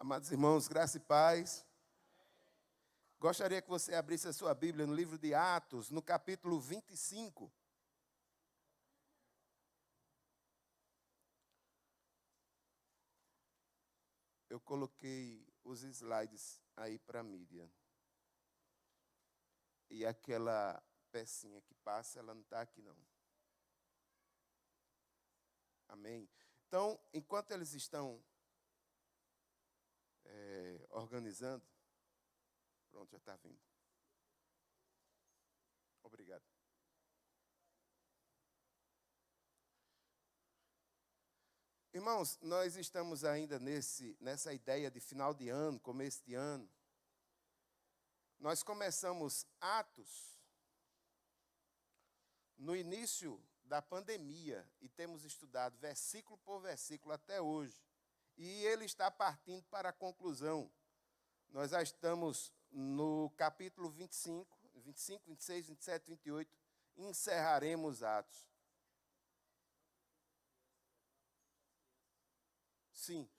Amados irmãos, graça e paz. Gostaria que você abrisse a sua Bíblia no livro de Atos, no capítulo 25. Eu coloquei os slides aí para a mídia. E aquela pecinha que passa, ela não está aqui não. Amém? Então, enquanto eles estão organizando, pronto, já está vindo. Obrigado. Irmãos, nós estamos ainda nessa ideia de final de ano, começo de ano. Nós começamos Atos no início da pandemia e temos estudado versículo por versículo até hoje. E ele está partindo para a conclusão. Nós já estamos no capítulo 25, 26, 27, 28, e encerraremos Atos. Sim,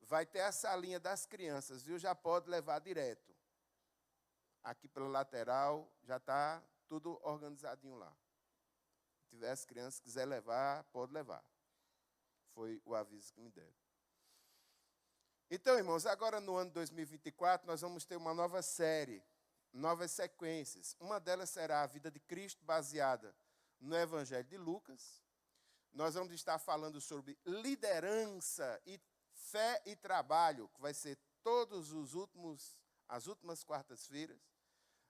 vai ter a salinha das crianças, viu? Já pode levar direto. Aqui pela lateral, já está tudo organizadinho lá. Se tiver as crianças que quiser levar, pode levar. Foi o aviso que me deram. Então, irmãos, agora no ano 2024, nós vamos ter uma nova série, novas sequências. Uma delas será a vida de Cristo, baseada no Evangelho de Lucas. Nós vamos estar falando sobre liderança e fé e trabalho, que vai ser as últimas quartas-feiras.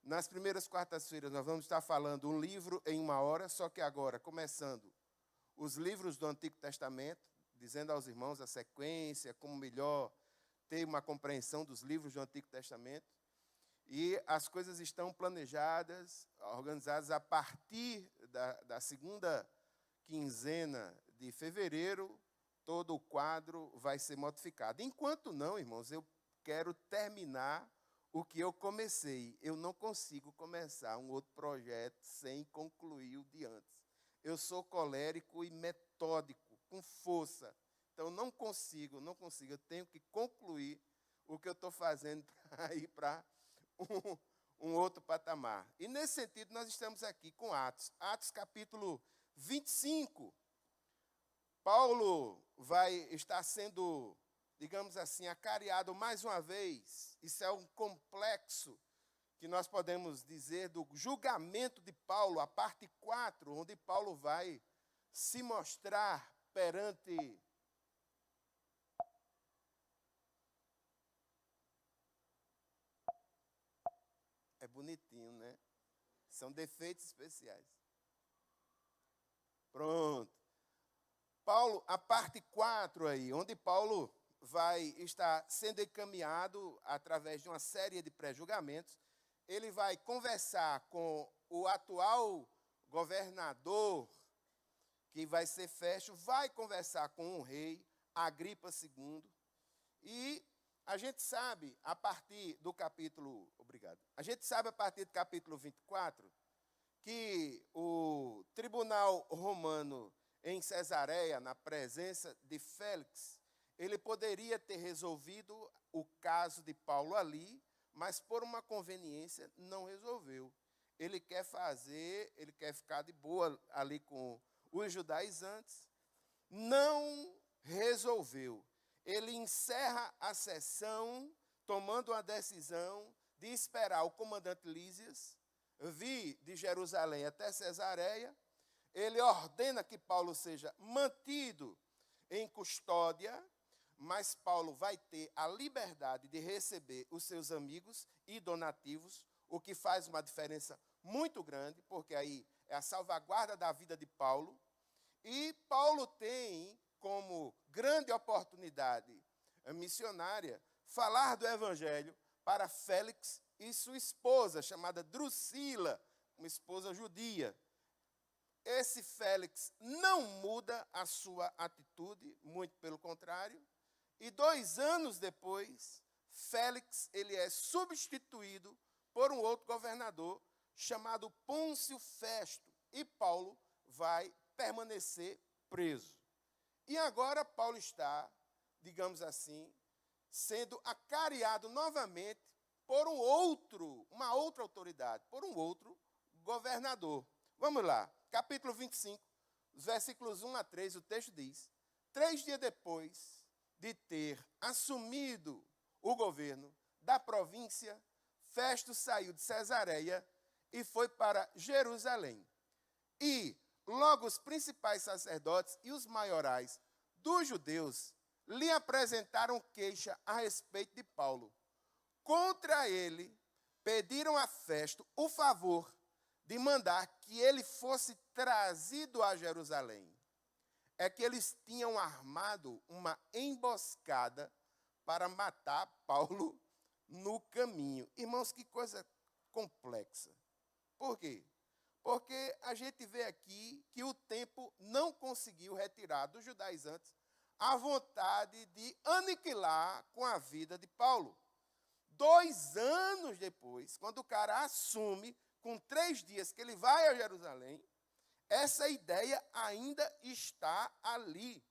Nas primeiras quartas-feiras, nós vamos estar falando um livro em 1 hora, só que agora, começando os livros do Antigo Testamento, dizendo aos irmãos a sequência, como melhor ter uma compreensão dos livros do Antigo Testamento. E as coisas estão planejadas, organizadas a partir da segunda quinzena de fevereiro, todo o quadro vai ser modificado. Enquanto não, irmãos, eu quero terminar o que eu comecei. Eu não consigo começar um outro projeto sem concluir o de antes. Eu sou colérico e metódico, com força. Então, não consigo. Eu tenho que concluir o que eu estou fazendo para ir para um outro patamar. E, nesse sentido, nós estamos aqui com Atos. Atos, capítulo 25. Paulo vai estar sendo, digamos assim, acareado mais uma vez. Isso é um complexo que nós podemos dizer do julgamento de Paulo, a parte 4, onde Paulo vai se mostrar perante é bonitinho, né? São defeitos especiais. Pronto. Paulo, a parte 4 aí, onde Paulo vai estar sendo encaminhado através de uma série de pré-julgamentos, ele vai conversar com o atual governador, que vai ser Festo, vai conversar com o rei, Agripa II, e a gente sabe, a partir do capítulo 24, que o tribunal romano em Cesareia, na presença de Félix, ele poderia ter resolvido o caso de Paulo ali, mas por uma conveniência não resolveu. Ele quer ficar de boa ali com os judaizantes, não resolveu. Ele encerra a sessão, tomando uma decisão de esperar o comandante Lísias vir de Jerusalém até Cesareia. Ele ordena que Paulo seja mantido em custódia, mas Paulo vai ter a liberdade de receber os seus amigos e donativos, o que faz uma diferença muito grande, porque aí é a salvaguarda da vida de Paulo. E Paulo tem como grande oportunidade missionária falar do Evangelho para Félix e sua esposa, chamada Drusila, uma esposa judia. Esse Félix não muda a sua atitude, muito pelo contrário. E 2 anos depois, Félix ele é substituído por um outro governador chamado Pôncio Festo. E Paulo vai permanecer preso. E agora Paulo está, digamos assim, sendo acariado novamente por uma outra autoridade, por um outro governador. Vamos lá, capítulo 25, os versículos 1 a 3, o texto diz: 3 dias depois de ter assumido o governo da província, Festo saiu de Cesareia e foi para Jerusalém. E logo os principais sacerdotes e os maiorais dos judeus lhe apresentaram queixa a respeito de Paulo. Contra ele, pediram a Festo o favor de mandar que ele fosse trazido a Jerusalém. É que eles tinham armado uma emboscada para matar Paulo no caminho. Irmãos, que coisa complexa. Por quê? Porque a gente vê aqui que o tempo não conseguiu retirar dos judaizantes a vontade de aniquilar com a vida de Paulo. 2 anos depois, quando o cara assume, com 3 dias que ele vai a Jerusalém, essa ideia ainda está ali.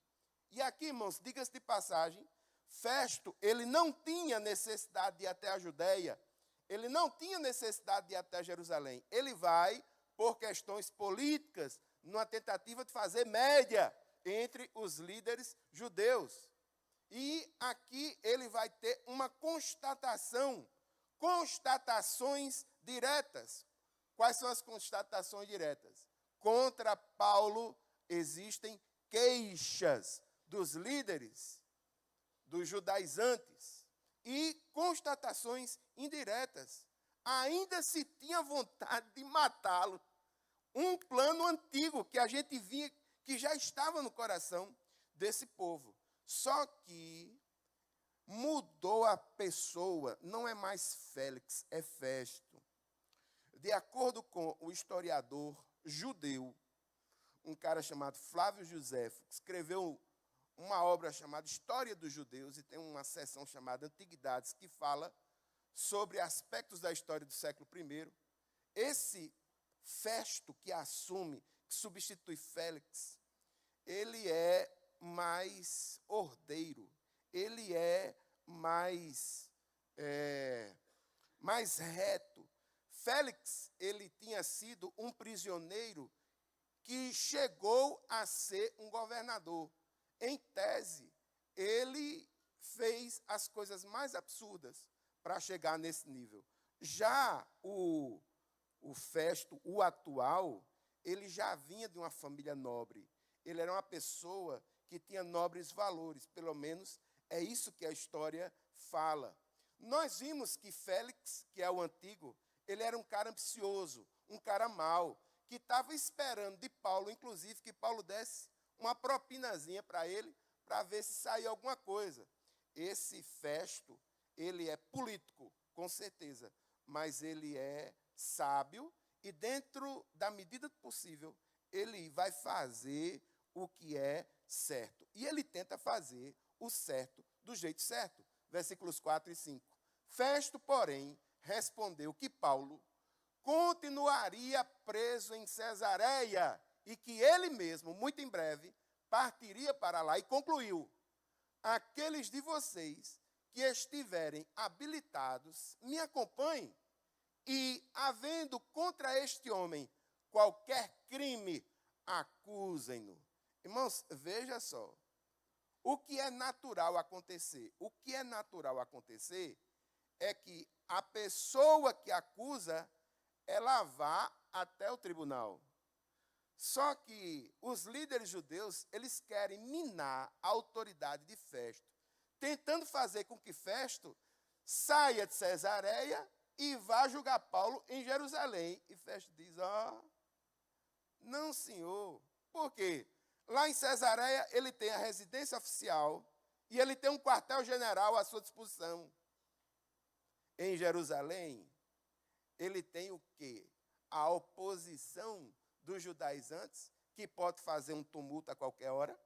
E aqui, irmãos, diga-se de passagem, Festo, ele não tinha necessidade de ir até a Judéia, ele não tinha necessidade de ir até Jerusalém. Ele vai por questões políticas, numa tentativa de fazer média entre os líderes judeus. E aqui ele vai ter uma constatações diretas. Quais são as constatações diretas? Contra Paulo existem queixas dos líderes, dos judaizantes, e constatações indiretas. Ainda se tinha vontade de matá-lo. Um plano antigo que a gente via que já estava no coração desse povo. Só que mudou a pessoa, não é mais Félix, é Festo. De acordo com o historiador judeu, um cara chamado Flávio Joséfo, que escreveu uma obra chamada História dos Judeus, e tem uma seção chamada Antiguidades, que fala sobre aspectos da história do século I. Esse Festo que assume, que substitui Félix, ele é mais ordeiro, ele é mais reto. Félix, ele tinha sido um prisioneiro que chegou a ser um governador. Em tese, ele fez as coisas mais absurdas para chegar nesse nível. Já o Festo, o atual, ele já vinha de uma família nobre. Ele era uma pessoa que tinha nobres valores, pelo menos é isso que a história fala. Nós vimos que Félix, que é o antigo, ele era um cara ambicioso, um cara mau, que estava esperando de Paulo, inclusive, que Paulo desse uma propinazinha para ele, para ver se saía alguma coisa. Esse Festo, ele é político, com certeza, mas ele é sábio e, dentro da medida do possível, ele vai fazer o que é certo. E ele tenta fazer o certo do jeito certo. Versículos 4 e 5. Festo, porém, respondeu que Paulo continuaria preso em Cesareia e que ele mesmo, muito em breve, partiria para lá, e concluiu: aqueles de vocês que estiverem habilitados, me acompanhem, e, havendo contra este homem qualquer crime, acusem-no. Irmãos, veja só, o que é natural acontecer? O que é natural acontecer é que a pessoa que acusa, ela vá até o tribunal. Só que os líderes judeus, eles querem minar a autoridade de Festo, tentando fazer com que Festo saia de Cesareia e vá julgar Paulo em Jerusalém. E Festo diz: não, senhor. Por quê? Lá em Cesareia, ele tem a residência oficial e ele tem um quartel-general à sua disposição. Em Jerusalém, ele tem o quê? A oposição dos judaizantes, que pode fazer um tumulto a qualquer hora.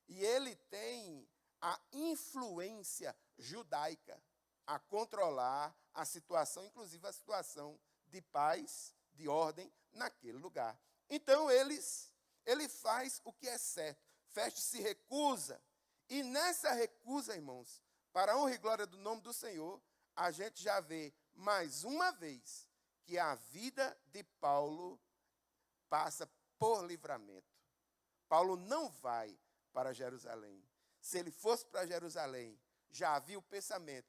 E ele tem a influência judaica a controlar a situação, inclusive a situação de paz, de ordem, naquele lugar. Então, ele faz o que é certo. Festo se recusa. E nessa recusa, irmãos, para a honra e glória do nome do Senhor, a gente já vê mais uma vez que a vida de Paulo passa por livramento. Paulo não vai para Jerusalém. Se ele fosse para Jerusalém, já havia o pensamento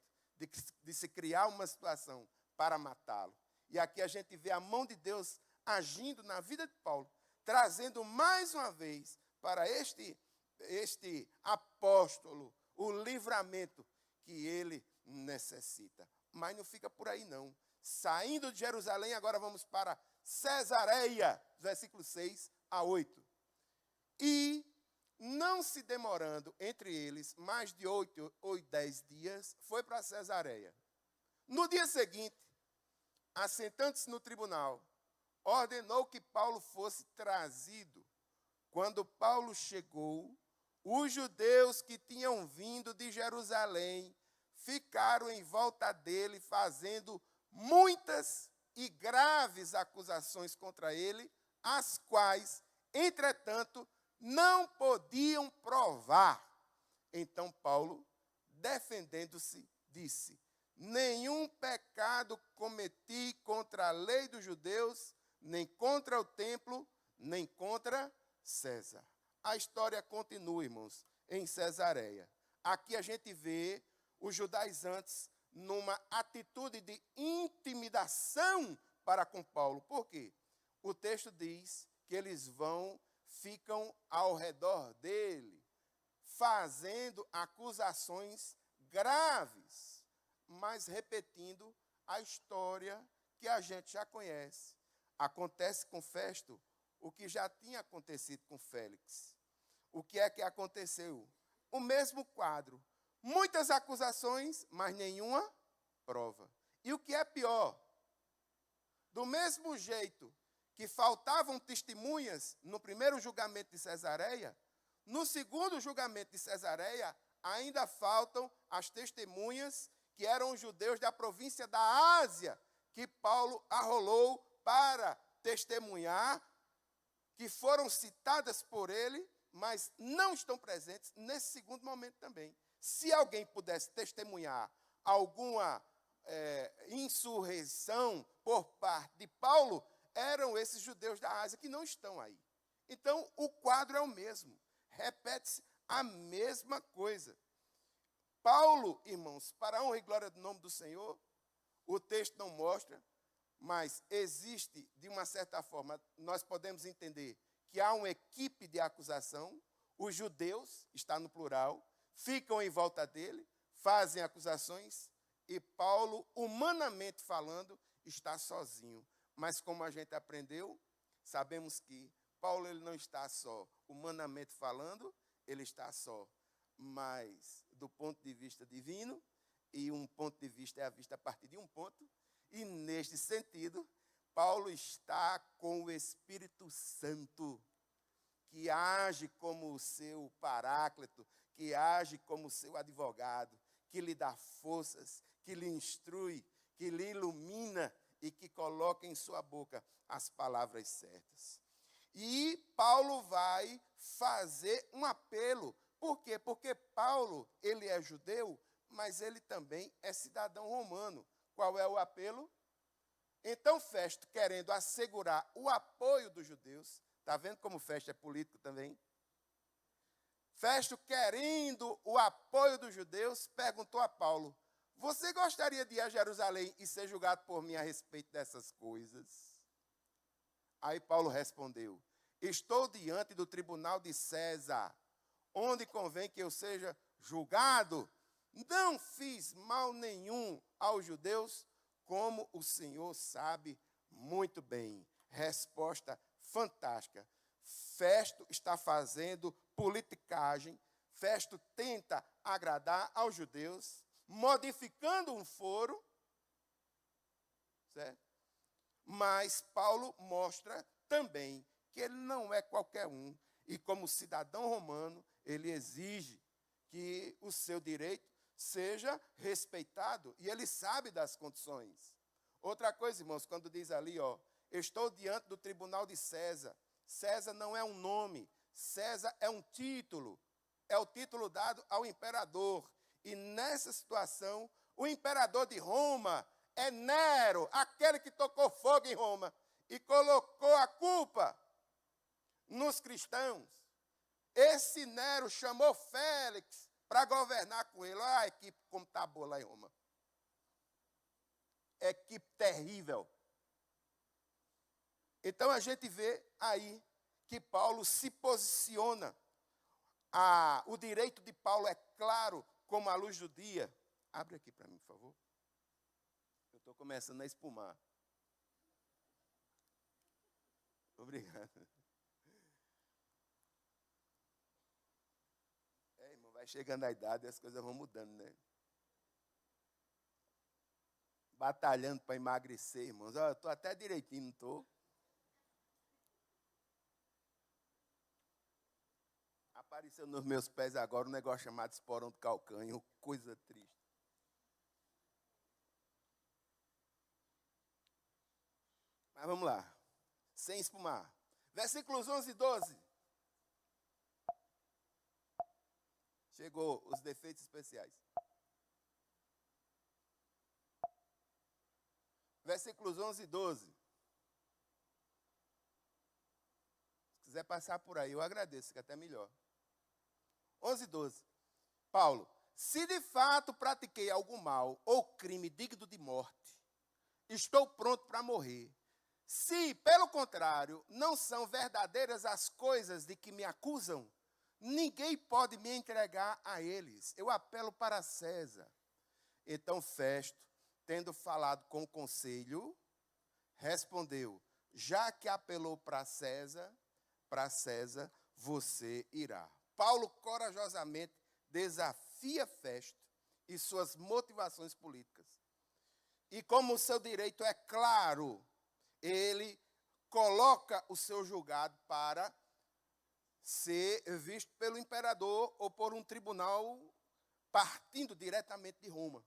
de se criar uma situação para matá-lo. E aqui a gente vê a mão de Deus agindo na vida de Paulo, trazendo mais uma vez para este apóstolo o livramento que ele necessita. Mas não fica por aí não. Saindo de Jerusalém, agora vamos para Cesareia, versículos 6 a 8. E, não se demorando entre eles mais de 8 ou 10 dias, foi para Cesareia. No dia seguinte, assentando-se no tribunal, ordenou que Paulo fosse trazido. Quando Paulo chegou, os judeus que tinham vindo de Jerusalém ficaram em volta dele, fazendo muitas e graves acusações contra ele, as quais, entretanto, não podiam provar. Então Paulo, defendendo-se, disse: nenhum pecado cometi contra a lei dos judeus, nem contra o templo, nem contra César. A história continua, irmãos, em Cesareia. Aqui a gente vê os judaizantes numa atitude de intimidação para com Paulo. Por quê? O texto diz que eles ficam ao redor dele, fazendo acusações graves, mas repetindo a história que a gente já conhece. Acontece com Festo o que já tinha acontecido com Félix. O que é que aconteceu? O mesmo quadro. Muitas acusações, mas nenhuma prova. E o que é pior? Do mesmo jeito que faltavam testemunhas no primeiro julgamento de Cesareia, no segundo julgamento de Cesareia, ainda faltam as testemunhas que eram os judeus da província da Ásia, que Paulo arrolou para testemunhar, que foram citadas por ele, mas não estão presentes nesse segundo momento também. Se alguém pudesse testemunhar alguma insurreição por parte de Paulo, eram esses judeus da Ásia que não estão aí. Então, o quadro é o mesmo. Repete-se a mesma coisa. Paulo, irmãos, para a honra e glória do nome do Senhor, o texto não mostra, mas existe, de uma certa forma, nós podemos entender que há uma equipe de acusação, os judeus, está no plural, ficam em volta dele, fazem acusações, e Paulo, humanamente falando, está sozinho. Mas como a gente aprendeu, sabemos que Paulo ele não está só. Humanamente falando, ele está só. Mas do ponto de vista divino, e um ponto de vista é a vista a partir de um ponto, e neste sentido, Paulo está com o Espírito Santo, que age como o seu paráclito, que age como o seu advogado, que lhe dá forças, que lhe instrui, que lhe ilumina e que coloca em sua boca as palavras certas. E Paulo vai fazer um apelo. Por quê? Porque Paulo, ele é judeu, mas ele também é cidadão romano. Qual é o apelo? Então, Festo, querendo assegurar o apoio dos judeus, está vendo como Festo é político também? Festo, querendo o apoio dos judeus, perguntou a Paulo: você gostaria de ir a Jerusalém e ser julgado por mim a respeito dessas coisas? Aí Paulo respondeu: estou diante do tribunal de César, onde convém que eu seja julgado. Não fiz mal nenhum aos judeus, como o Senhor sabe muito bem. Resposta fantástica. Festo está fazendo politicagem. Festo tenta agradar aos judeus, modificando um foro, certo? Mas Paulo mostra também que ele não é qualquer um. E como cidadão romano, ele exige que o seu direito seja respeitado. E ele sabe das condições. Outra coisa, irmãos, quando diz ali, estou diante do tribunal de César. César não é um nome, César é um título. É o título dado ao imperador. E nessa situação, o imperador de Roma é Nero, aquele que tocou fogo em Roma e colocou a culpa nos cristãos. Esse Nero chamou Félix para governar com ele. Olha a equipe como está boa lá em Roma. Equipe terrível. Então a gente vê aí que Paulo se posiciona. O direito de Paulo é claro como a luz do dia. Abre aqui para mim, por favor. Eu estou começando a espumar. Obrigado. Irmão, vai chegando a idade e as coisas vão mudando, né? Batalhando para emagrecer, irmãos. Eu estou até direitinho, não estou? Apareceu nos meus pés agora um negócio chamado esporão do calcanho, coisa triste. Mas vamos lá, sem espumar. Versículos 11 e 12. Chegou os defeitos especiais. Versículos 11 e 12. Se quiser passar por aí, eu agradeço, que é até melhor. 11 e 12. Paulo, se de fato pratiquei algum mal ou crime digno de morte, estou pronto para morrer. Se, pelo contrário, não são verdadeiras as coisas de que me acusam, ninguém pode me entregar a eles. Eu apelo para César. Então Festo, tendo falado com o conselho, respondeu: já que apelou para César, você irá. Paulo corajosamente desafia Festo e suas motivações políticas. E como o seu direito é claro, ele coloca o seu julgado para ser visto pelo imperador ou por um tribunal partindo diretamente de Roma.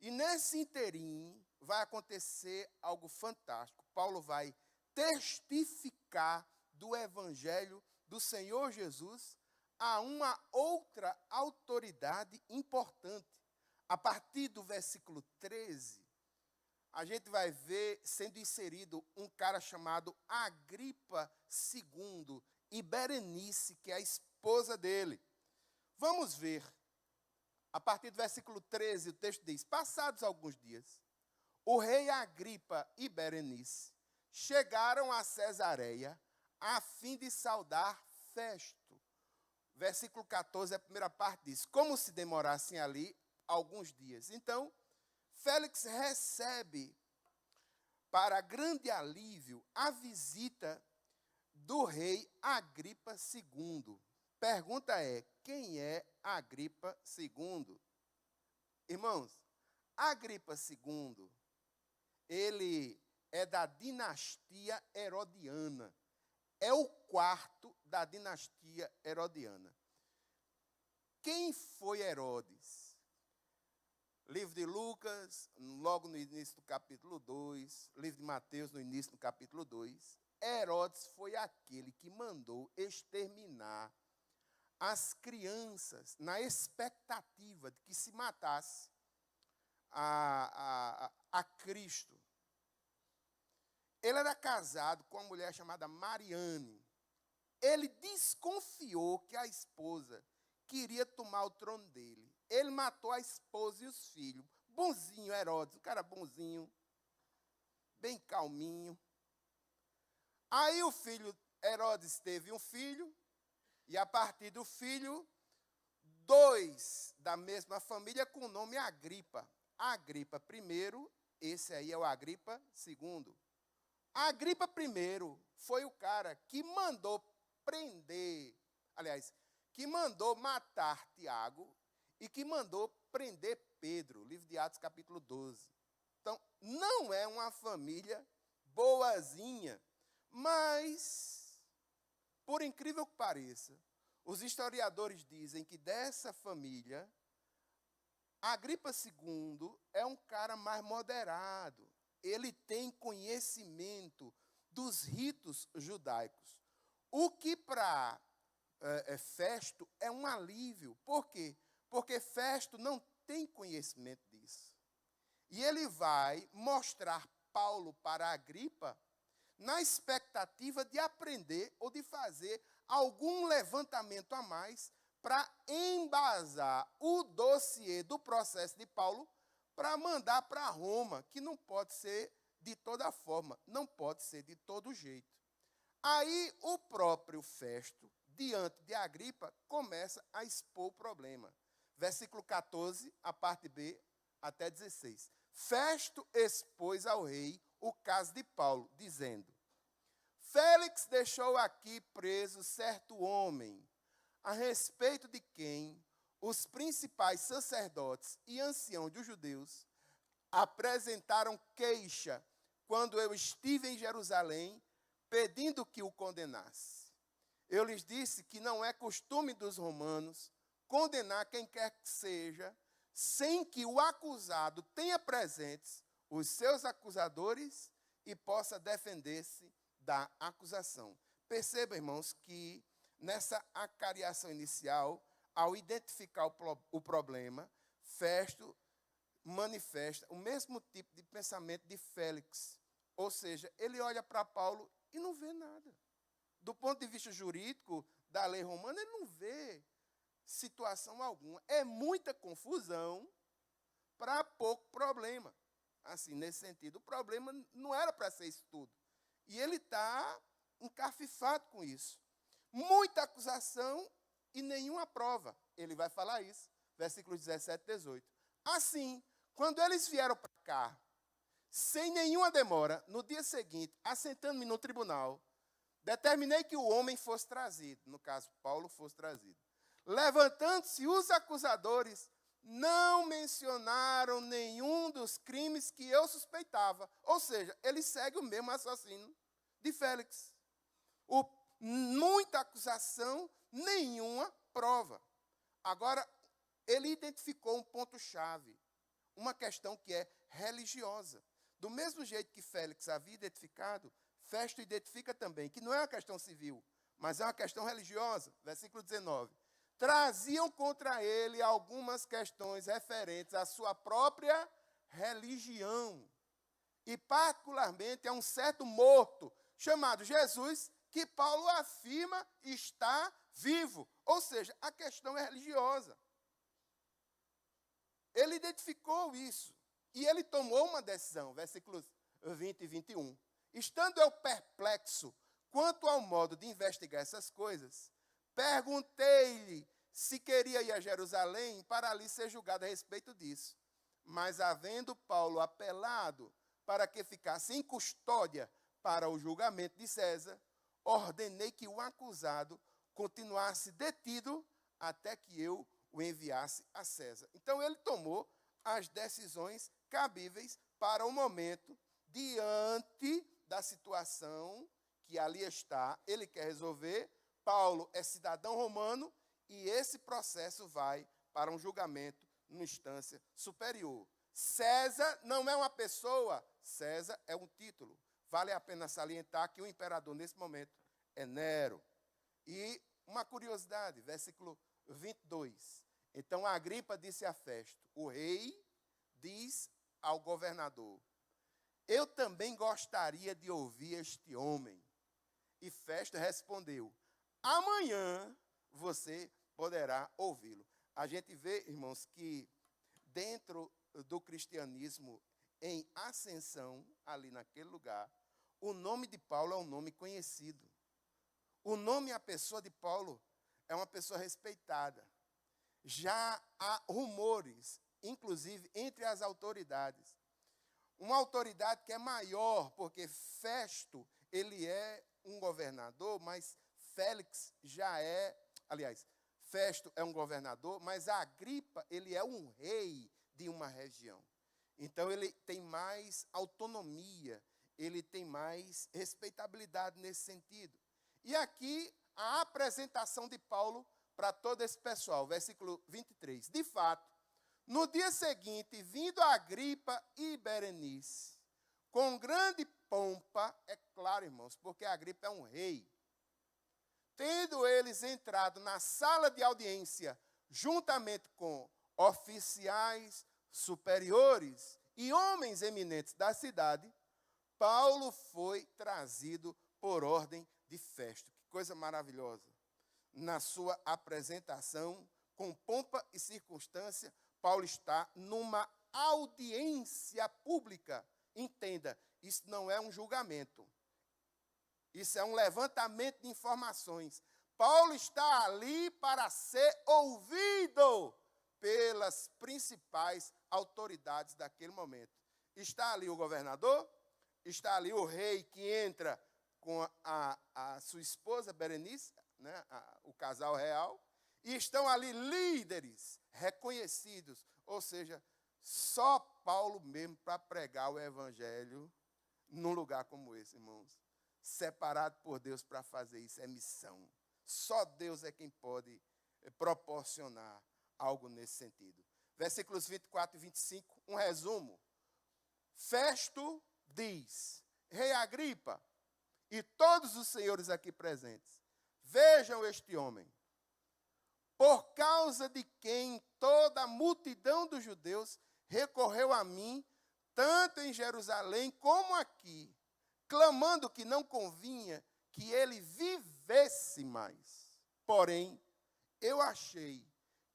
E nesse interim vai acontecer algo fantástico. Paulo vai testificar do evangelho do Senhor Jesus a uma outra autoridade importante. A partir do versículo 13, a gente vai ver sendo inserido um cara chamado Agripa II e Berenice, que é a esposa dele. Vamos ver. A partir do versículo 13, o texto diz: passados alguns dias, o rei Agripa e Berenice chegaram a Cesareia a fim de saudar Festo. Versículo 14, a primeira parte diz: como se demorassem ali alguns dias. Então, Félix recebe, para grande alívio, a visita do rei Agripa II. Pergunta é: quem é Agripa II? Irmãos, Agripa II, ele é da dinastia herodiana. É o quarto da dinastia herodiana. Quem foi Herodes? Livro de Lucas, logo no início do capítulo 2. Livro de Mateus, no início do capítulo 2. Herodes foi aquele que mandou exterminar as crianças na expectativa de que se matasse a Cristo. Ele era casado com uma mulher chamada Mariane. Ele desconfiou que a esposa queria tomar o trono dele. Ele matou a esposa e os filhos. Bonzinho, Herodes, um cara bonzinho, bem calminho. Aí o filho, Herodes teve um filho, e a partir do filho, 2 da mesma família com o nome Agripa. Agripa I, esse aí é o Agripa II. Agripa I foi o cara que mandou prender, aliás, que mandou matar Tiago e que mandou prender Pedro, livro de Atos, capítulo 12. Então, não é uma família boazinha, mas, por incrível que pareça, os historiadores dizem que dessa família, Agripa II é um cara mais moderado. Ele tem conhecimento dos ritos judaicos. O que para Festo é um alívio. Por quê? porque Festo não tem conhecimento disso. E ele vai mostrar Paulo para Agripa na expectativa de aprender ou de fazer algum levantamento a mais para embasar o dossiê do processo de Paulo para mandar para Roma, que não pode ser de toda forma, não pode ser de todo jeito. Aí o próprio Festo, diante de Agripa, começa a expor o problema. Versículo 14, a parte B, até 16. Festo expôs ao rei o caso de Paulo, dizendo: Félix deixou aqui preso certo homem, a respeito de quem os principais sacerdotes e anciãos dos judeus apresentaram queixa quando eu estive em Jerusalém, pedindo que o condenasse. Eu lhes disse que não é costume dos romanos condenar quem quer que seja, sem que o acusado tenha presentes os seus acusadores e possa defender-se da acusação. Perceba, irmãos, que nessa acariação inicial, ao identificar o problema, Festo manifesta o mesmo tipo de pensamento de Félix. Ou seja, ele olha para Paulo e não vê nada. Do ponto de vista jurídico da lei romana, ele não vê situação alguma. É muita confusão para pouco problema. Assim, nesse sentido, o problema não era para ser isso tudo. E ele está encafifado com isso. Muita acusação e nenhuma prova. Ele vai falar isso, versículos 17 e 18. Assim, quando eles vieram para cá, sem nenhuma demora, no dia seguinte, assentando-me no tribunal, determinei que o homem fosse trazido, no caso, Paulo fosse trazido. Levantando-se os acusadores, não mencionaram nenhum dos crimes que eu suspeitava. Ou seja, ele segue o mesmo assassino de Félix. Muita acusação, nenhuma prova. Agora, ele identificou um ponto-chave, uma questão que é religiosa. Do mesmo jeito que Félix havia identificado, Festo identifica também que não é uma questão civil, mas é uma questão religiosa. Versículo 19. Traziam contra ele algumas questões referentes à sua própria religião. E particularmente a um certo morto, chamado Jesus, que Paulo afirma está vivo. Ou seja, a questão é religiosa. Ele identificou isso. E ele tomou uma decisão, versículos 20 e 21. Estando eu perplexo quanto ao modo de investigar essas coisas, perguntei-lhe se queria ir a Jerusalém para ali ser julgado a respeito disso. Mas, havendo Paulo apelado para que ficasse em custódia para o julgamento de César, ordenei que o acusado continuasse detido até que eu o enviasse a César. Então, ele tomou as decisões cabíveis para o momento, diante da situação que ali está, ele quer resolver. Paulo é cidadão romano e esse processo vai para um julgamento numa instância superior. César não é uma pessoa, César é um título. Vale a pena salientar que o imperador nesse momento é Nero. E uma curiosidade, versículo 22. Então Agripa disse a Festo, o rei diz ao governador: eu também gostaria de ouvir este homem. E Festo respondeu: amanhã você poderá ouvi-lo. A gente vê, irmãos, que dentro do cristianismo em ascensão, ali naquele lugar, o nome de Paulo é um nome conhecido. O nome e a pessoa de Paulo é uma pessoa respeitada. Já há rumores, inclusive entre as autoridades. Uma autoridade que é maior, porque Festo, ele é um governador, mas Félix já é, aliás, Festo é um governador, mas Agripa, ele é um rei de uma região. Então, ele tem mais autonomia, ele tem mais respeitabilidade nesse sentido. E aqui, a apresentação de Paulo para todo esse pessoal, versículo 23. De fato, no dia seguinte, vindo Agripa e Berenice, com grande pompa, é claro, irmãos, porque Agripa é um rei. Tendo eles entrado na sala de audiência juntamente com oficiais superiores e homens eminentes da cidade, Paulo foi trazido por ordem de Festo. Que coisa maravilhosa. Na sua apresentação, com pompa e circunstância, Paulo está numa audiência pública. Entenda, isso não é um julgamento. Isso é um levantamento de informações. Paulo está ali para ser ouvido pelas principais autoridades daquele momento. Está ali o governador, está ali o rei que entra com a sua esposa, Berenice, né, o casal real, e estão ali líderes reconhecidos, ou seja, só Paulo mesmo para pregar o evangelho num lugar como esse, irmãos. Separado por Deus para fazer isso, é missão. Só Deus é quem pode proporcionar algo nesse sentido. Versículos 24 e 25, um resumo. Festo diz: Rei Agripa e todos os senhores aqui presentes, vejam este homem, por causa de quem toda a multidão dos judeus recorreu a mim, tanto em Jerusalém como aqui, clamando que não convinha que ele vivesse mais. Porém, eu achei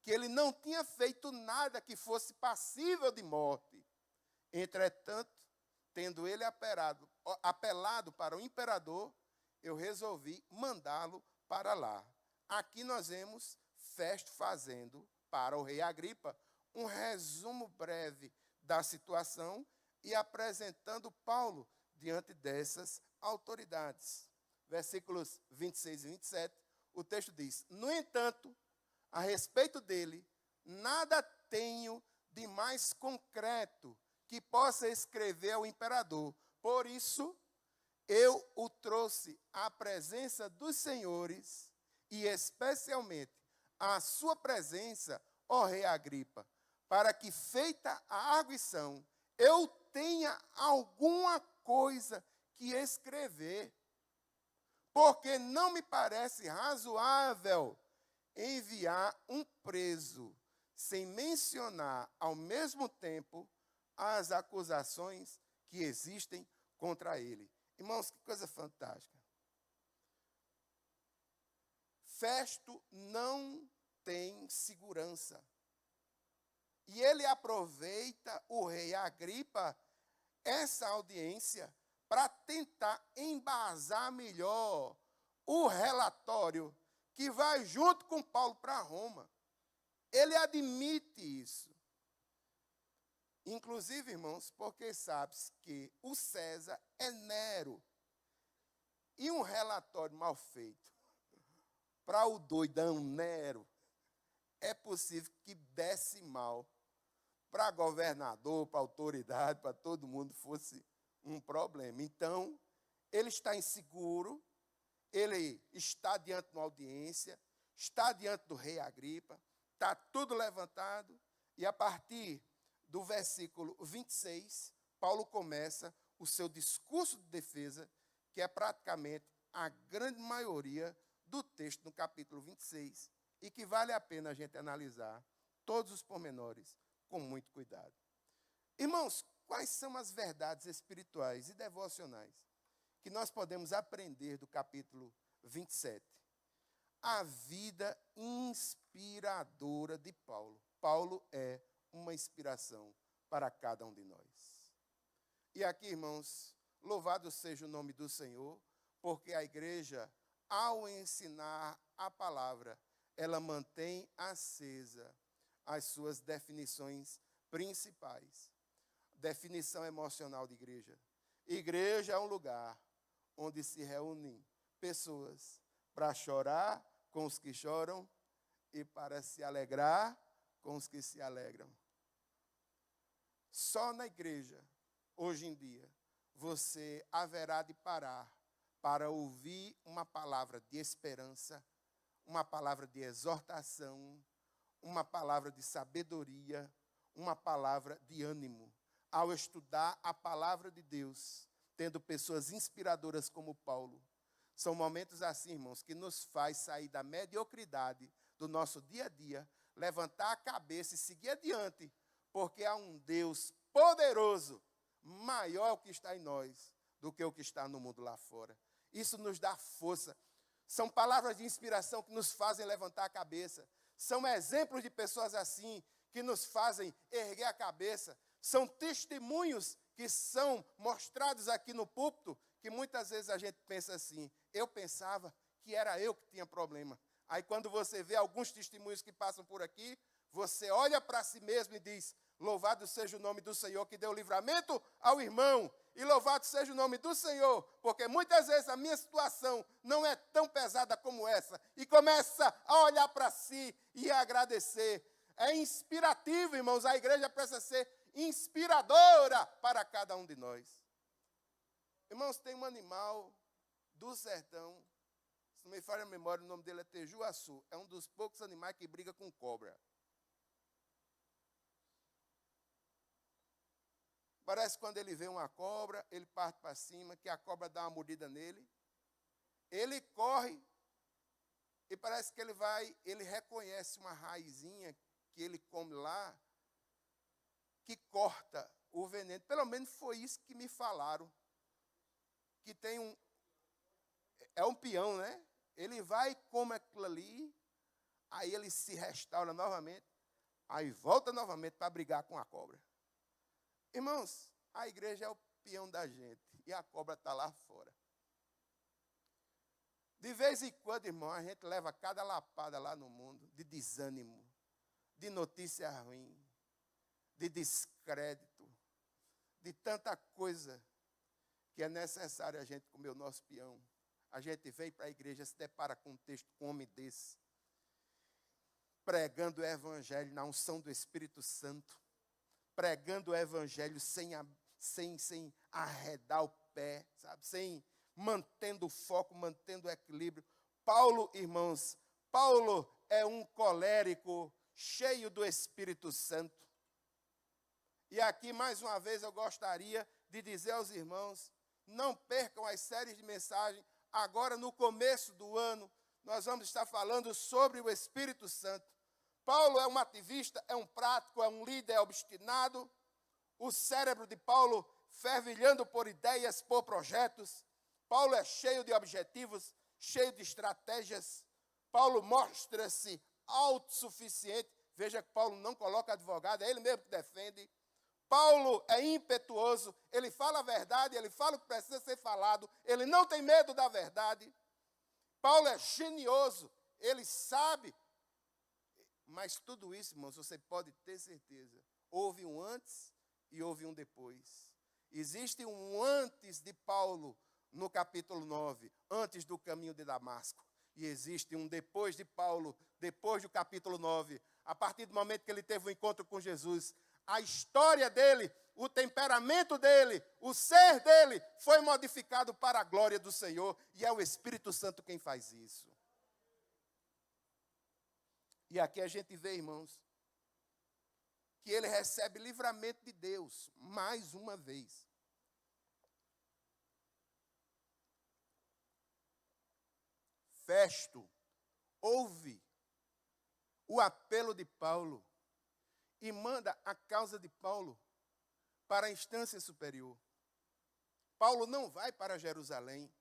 que ele não tinha feito nada que fosse passível de morte. Entretanto, tendo ele apelado para o imperador, eu resolvi mandá-lo para lá. Aqui nós vemos Festo fazendo para o rei Agripa um resumo breve da situação e apresentando Paulo diante dessas autoridades. Versículos 26 e 27, o texto diz: No entanto, a respeito dele, nada tenho de mais concreto que possa escrever ao imperador. Por isso, eu o trouxe à presença dos senhores e especialmente à sua presença, ó rei Agripa, para que, feita a arguição, eu tenha alguma coisa que escrever. Porque não me parece razoável enviar um preso sem mencionar ao mesmo tempo as acusações que existem contra ele. Irmãos, que coisa fantástica. Festo não tem segurança. E ele aproveita o rei Agripa, essa audiência, para tentar embasar melhor o relatório que vai junto com Paulo para Roma. Ele admite isso. Inclusive, irmãos, porque sabe-se que o César é Nero. E um relatório mal feito para o doidão Nero, é possível que desse mal para governador, para autoridade, para todo mundo fosse um problema. Então, ele está inseguro, ele está diante de uma audiência, está diante do rei Agripa, está tudo levantado, e a partir do versículo 26, Paulo começa o seu discurso de defesa, que é praticamente a grande maioria do texto no capítulo 26, e que vale a pena a gente analisar todos os pormenores com muito cuidado. Irmãos, quais são as verdades espirituais e devocionais que nós podemos aprender do capítulo 27? A vida inspiradora de Paulo. Paulo é uma inspiração para cada um de nós. E aqui, irmãos, louvado seja o nome do Senhor, porque a igreja, ao ensinar a palavra, ela mantém acesa as suas definições principais. Definição emocional de igreja. Igreja é um lugar onde se reúnem pessoas para chorar com os que choram e para se alegrar com os que se alegram. Só na igreja, hoje em dia, você haverá de parar para ouvir uma palavra de esperança, uma palavra de exortação, uma palavra de sabedoria, uma palavra de ânimo. Ao estudar a palavra de Deus, tendo pessoas inspiradoras como Paulo, São momentos assim, irmãos, que nos faz sair da mediocridade do nosso dia a dia, levantar a cabeça e seguir adiante, porque há um Deus poderoso, maior que está em nós do que o que está no mundo lá fora. Isso nos dá força. São palavras de inspiração que nos fazem levantar a cabeça. São exemplos de pessoas assim que nos fazem erguer a cabeça. São testemunhos que são mostrados aqui no púlpito, que muitas vezes a gente pensa assim, eu pensava que era eu que tinha problema. Aí quando você vê alguns testemunhos que passam por aqui, você olha para si mesmo e diz, louvado seja o nome do Senhor que deu livramento ao irmão. E louvado seja o nome do Senhor, porque muitas vezes a minha situação não é tão pesada como essa. E começa a olhar para si e a agradecer. É inspirativo, irmãos, a igreja precisa ser inspiradora para cada um de nós. Irmãos, tem um animal do sertão, se não me falha a memória, o nome dele é tejuaçu. É um dos poucos animais que briga com cobra. Parece que quando ele vê uma cobra, ele parte para cima, que a cobra dá uma mordida nele. Ele corre e parece que ele reconhece uma raizinha que ele come lá, que corta o veneno. Pelo menos foi isso que me falaram. Que tem é um peão, né? Ele vai e come aquilo ali, aí ele se restaura novamente, aí volta novamente para brigar com a cobra. Irmãos, a igreja é o peão da gente e a cobra está lá fora. De vez em quando, irmão, a gente leva cada lapada lá no mundo de desânimo, de notícia ruim, de descrédito, de tanta coisa que é necessário a gente comer o nosso peão. A gente vem para a igreja, se depara com um texto com um homem desse, pregando o evangelho na unção do Espírito Santo, pregando o evangelho sem arredar o pé, sabe? Sem mantendo o foco, mantendo o equilíbrio. Paulo, irmãos, Paulo é um colérico cheio do Espírito Santo. E aqui, mais uma vez, eu gostaria de dizer aos irmãos, não percam as séries de mensagens. Agora, no começo do ano, nós vamos estar falando sobre o Espírito Santo. Paulo é um ativista, é um prático, é um líder obstinado. O cérebro de Paulo fervilhando por ideias, por projetos. Paulo é cheio de objetivos, cheio de estratégias. Paulo mostra-se autossuficiente. Veja que Paulo não coloca advogado, é ele mesmo que defende. Paulo é impetuoso, ele fala a verdade, ele fala o que precisa ser falado, ele não tem medo da verdade. Paulo é genioso, ele sabe. Mas tudo isso, irmãos, você pode ter certeza. Houve um antes e houve um depois. Existe um antes de Paulo no capítulo 9, antes do caminho de Damasco. E existe um depois de Paulo, depois do capítulo 9, a partir do momento que ele teve um encontro com Jesus. A história dele, o temperamento dele, o ser dele foi modificado para a glória do Senhor. E é o Espírito Santo quem faz isso. E aqui a gente vê, irmãos, que ele recebe livramento de Deus, mais uma vez. Festo ouve o apelo de Paulo e manda a causa de Paulo para a instância superior. Paulo não vai para Jerusalém.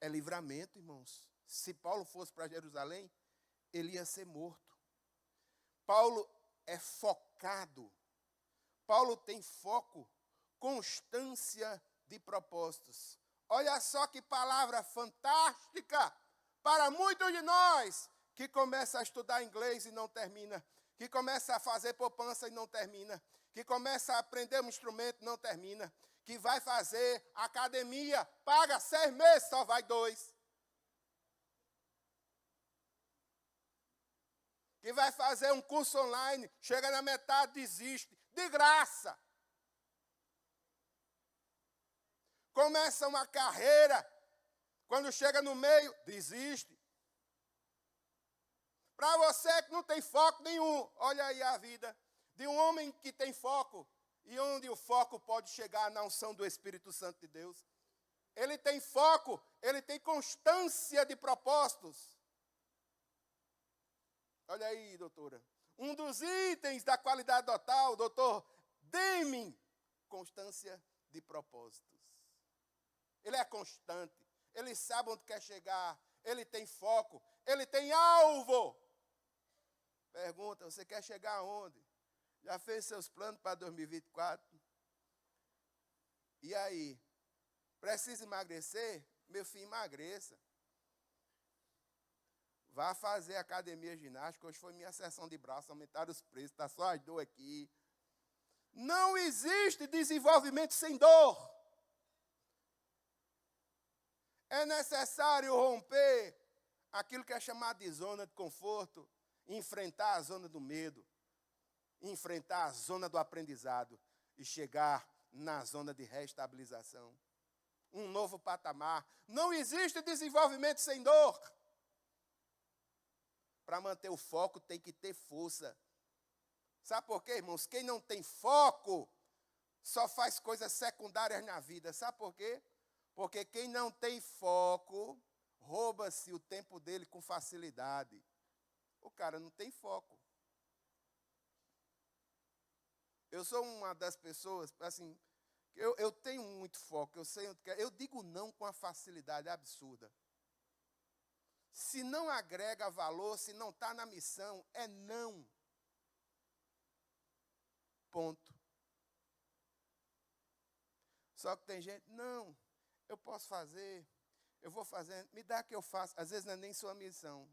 É livramento, irmãos. Se Paulo fosse para Jerusalém, ele ia ser morto. Paulo é focado. Paulo tem foco, constância de propósitos. Olha só que palavra fantástica para muitos de nós que começa a estudar inglês e não termina, que começa a fazer poupança e não termina, que começa a aprender um instrumento e não termina, que vai fazer academia, paga 6 meses, só vai 2. Que vai fazer um curso online, chega na metade, desiste, de graça. Começa uma carreira, quando chega no meio, desiste. Para você que não tem foco nenhum, olha aí a vida de um homem que tem foco, e onde o foco pode chegar na unção do Espírito Santo de Deus. ele tem foco, ele tem constância de propósitos. Olha aí, doutora. Um dos itens da qualidade total, doutor Deming, constância de propósitos. Ele é constante, ele sabe onde quer chegar, ele tem foco, ele tem alvo. Pergunta, você quer chegar aonde? Já fez seus planos para 2024? E aí? Precisa emagrecer? Meu filho, emagreça. Vá fazer academia ginástica. Hoje foi minha sessão de braço, aumentaram os preços, está só as dor aqui. Não existe desenvolvimento sem dor. É necessário romper aquilo que é chamado de zona de conforto, enfrentar a zona do medo, enfrentar a zona do aprendizado e chegar na zona de reestabilização. Um novo patamar. Não existe desenvolvimento sem dor. Para manter o foco tem que ter força. Sabe por quê, irmãos? Quem não tem foco só faz coisas secundárias na vida. Sabe por quê? Porque quem não tem foco, rouba-se o tempo dele com facilidade. O cara não tem foco. Eu sou uma das pessoas, assim, eu tenho muito foco, eu sei onde quero. Eu digo não com uma facilidade absurda. Se não agrega valor, se não está na missão, é não. Ponto. Só que tem gente, não, eu posso fazer, eu vou fazendo, me dá que eu faço. Às vezes não é nem sua missão.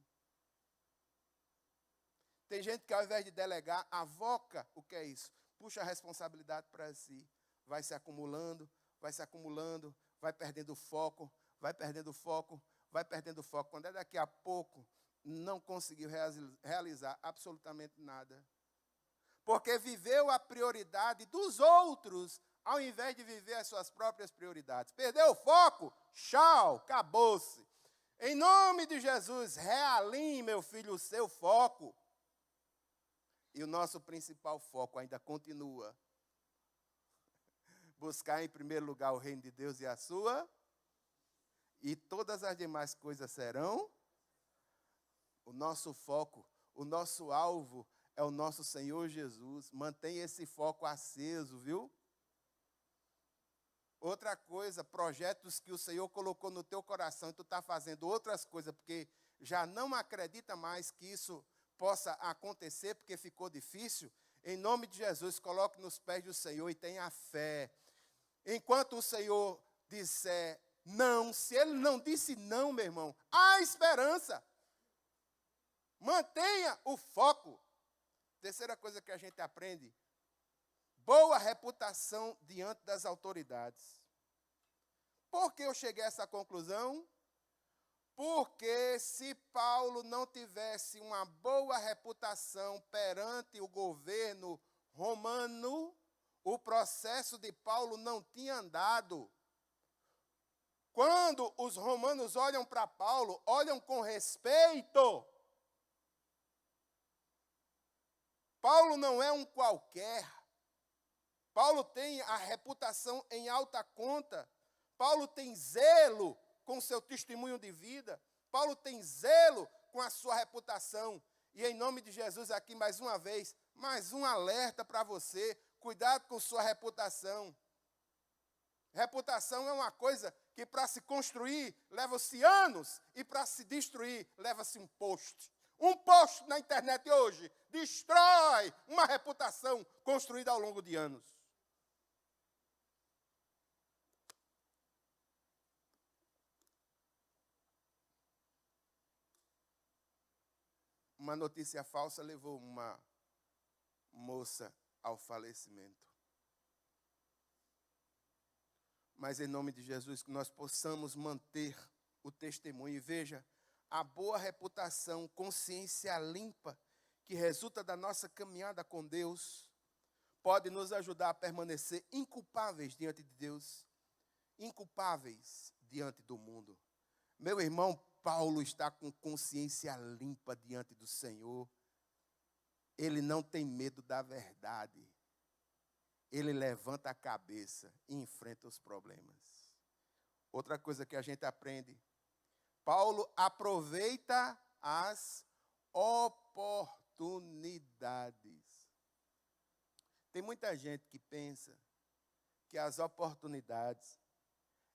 Tem gente que ao invés de delegar, avoca o que é isso? Puxa a responsabilidade para si. Vai se acumulando, vai perdendo foco, vai perdendo foco, vai perdendo foco. Quando é daqui a pouco, não conseguiu realizar absolutamente nada. Porque viveu a prioridade dos outros, ao invés de viver as suas próprias prioridades. Perdeu o foco? Tchau, acabou-se. Em nome de Jesus, realinhe, meu filho, o seu foco. E o nosso principal foco ainda continua. Buscar em primeiro lugar o reino de Deus e a sua, e todas as demais coisas serão. O nosso foco, o nosso alvo é o nosso Senhor Jesus. Mantenha esse foco aceso, viu? Outra coisa, projetos que o Senhor colocou no teu coração e tu está fazendo outras coisas, porque já não acredita mais que isso possa acontecer, porque ficou difícil. Em nome de Jesus, coloque nos pés do Senhor e tenha fé. Enquanto o Senhor disser não, se Ele não disse não, meu irmão, há esperança. Mantenha o foco. Terceira coisa que a gente aprende, boa reputação diante das autoridades. Por que eu cheguei a essa conclusão? Porque se Paulo não tivesse uma boa reputação perante o governo romano, o processo de Paulo não tinha andado. Quando os romanos olham para Paulo, olham com respeito. Paulo não é um qualquer. Paulo tem a reputação em alta conta. Paulo tem zelo com o seu testemunho de vida. Paulo tem zelo com a sua reputação. E em nome de Jesus, aqui mais uma vez, mais um alerta para você. Cuidado com sua reputação. Reputação é uma coisa que para se construir leva-se anos e para se destruir leva-se um post. Um post na internet hoje destrói uma reputação construída ao longo de anos. Uma notícia falsa levou uma moça ao falecimento. Mas em nome de Jesus, que nós possamos manter o testemunho. E veja, a boa reputação, consciência limpa, que resulta da nossa caminhada com Deus, pode nos ajudar a permanecer inculpáveis diante de Deus, inculpáveis diante do mundo. Meu irmão, Paulo está com consciência limpa diante do Senhor. Ele não tem medo da verdade. Ele levanta a cabeça e enfrenta os problemas. Outra coisa que a gente aprende. Paulo aproveita as oportunidades. Tem muita gente que pensa que as oportunidades,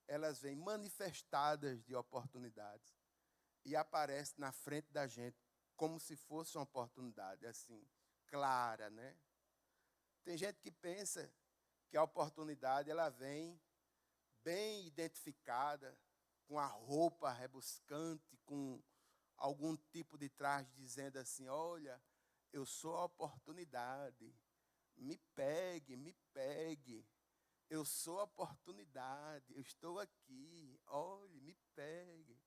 elas vêm manifestadas de oportunidades e aparecem na frente da gente como se fosse uma oportunidade, assim, clara, né? Tem gente que pensa que a oportunidade, ela vem bem identificada, com a roupa rebuscante, com algum tipo de traje dizendo assim, olha, eu sou a oportunidade, me pegue, eu sou a oportunidade, eu estou aqui, olhe, me pegue.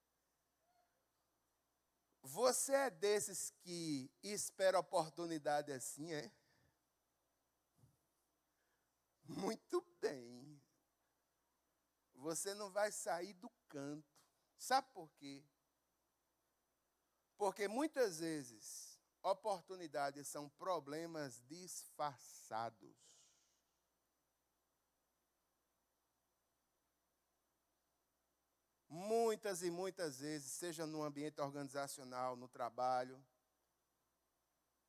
Você é desses que espera oportunidade assim, é? Muito bem. Você não vai sair do canto. Sabe por quê? Porque muitas vezes oportunidades são problemas disfarçados. Muitas e muitas vezes, seja no ambiente organizacional, no trabalho,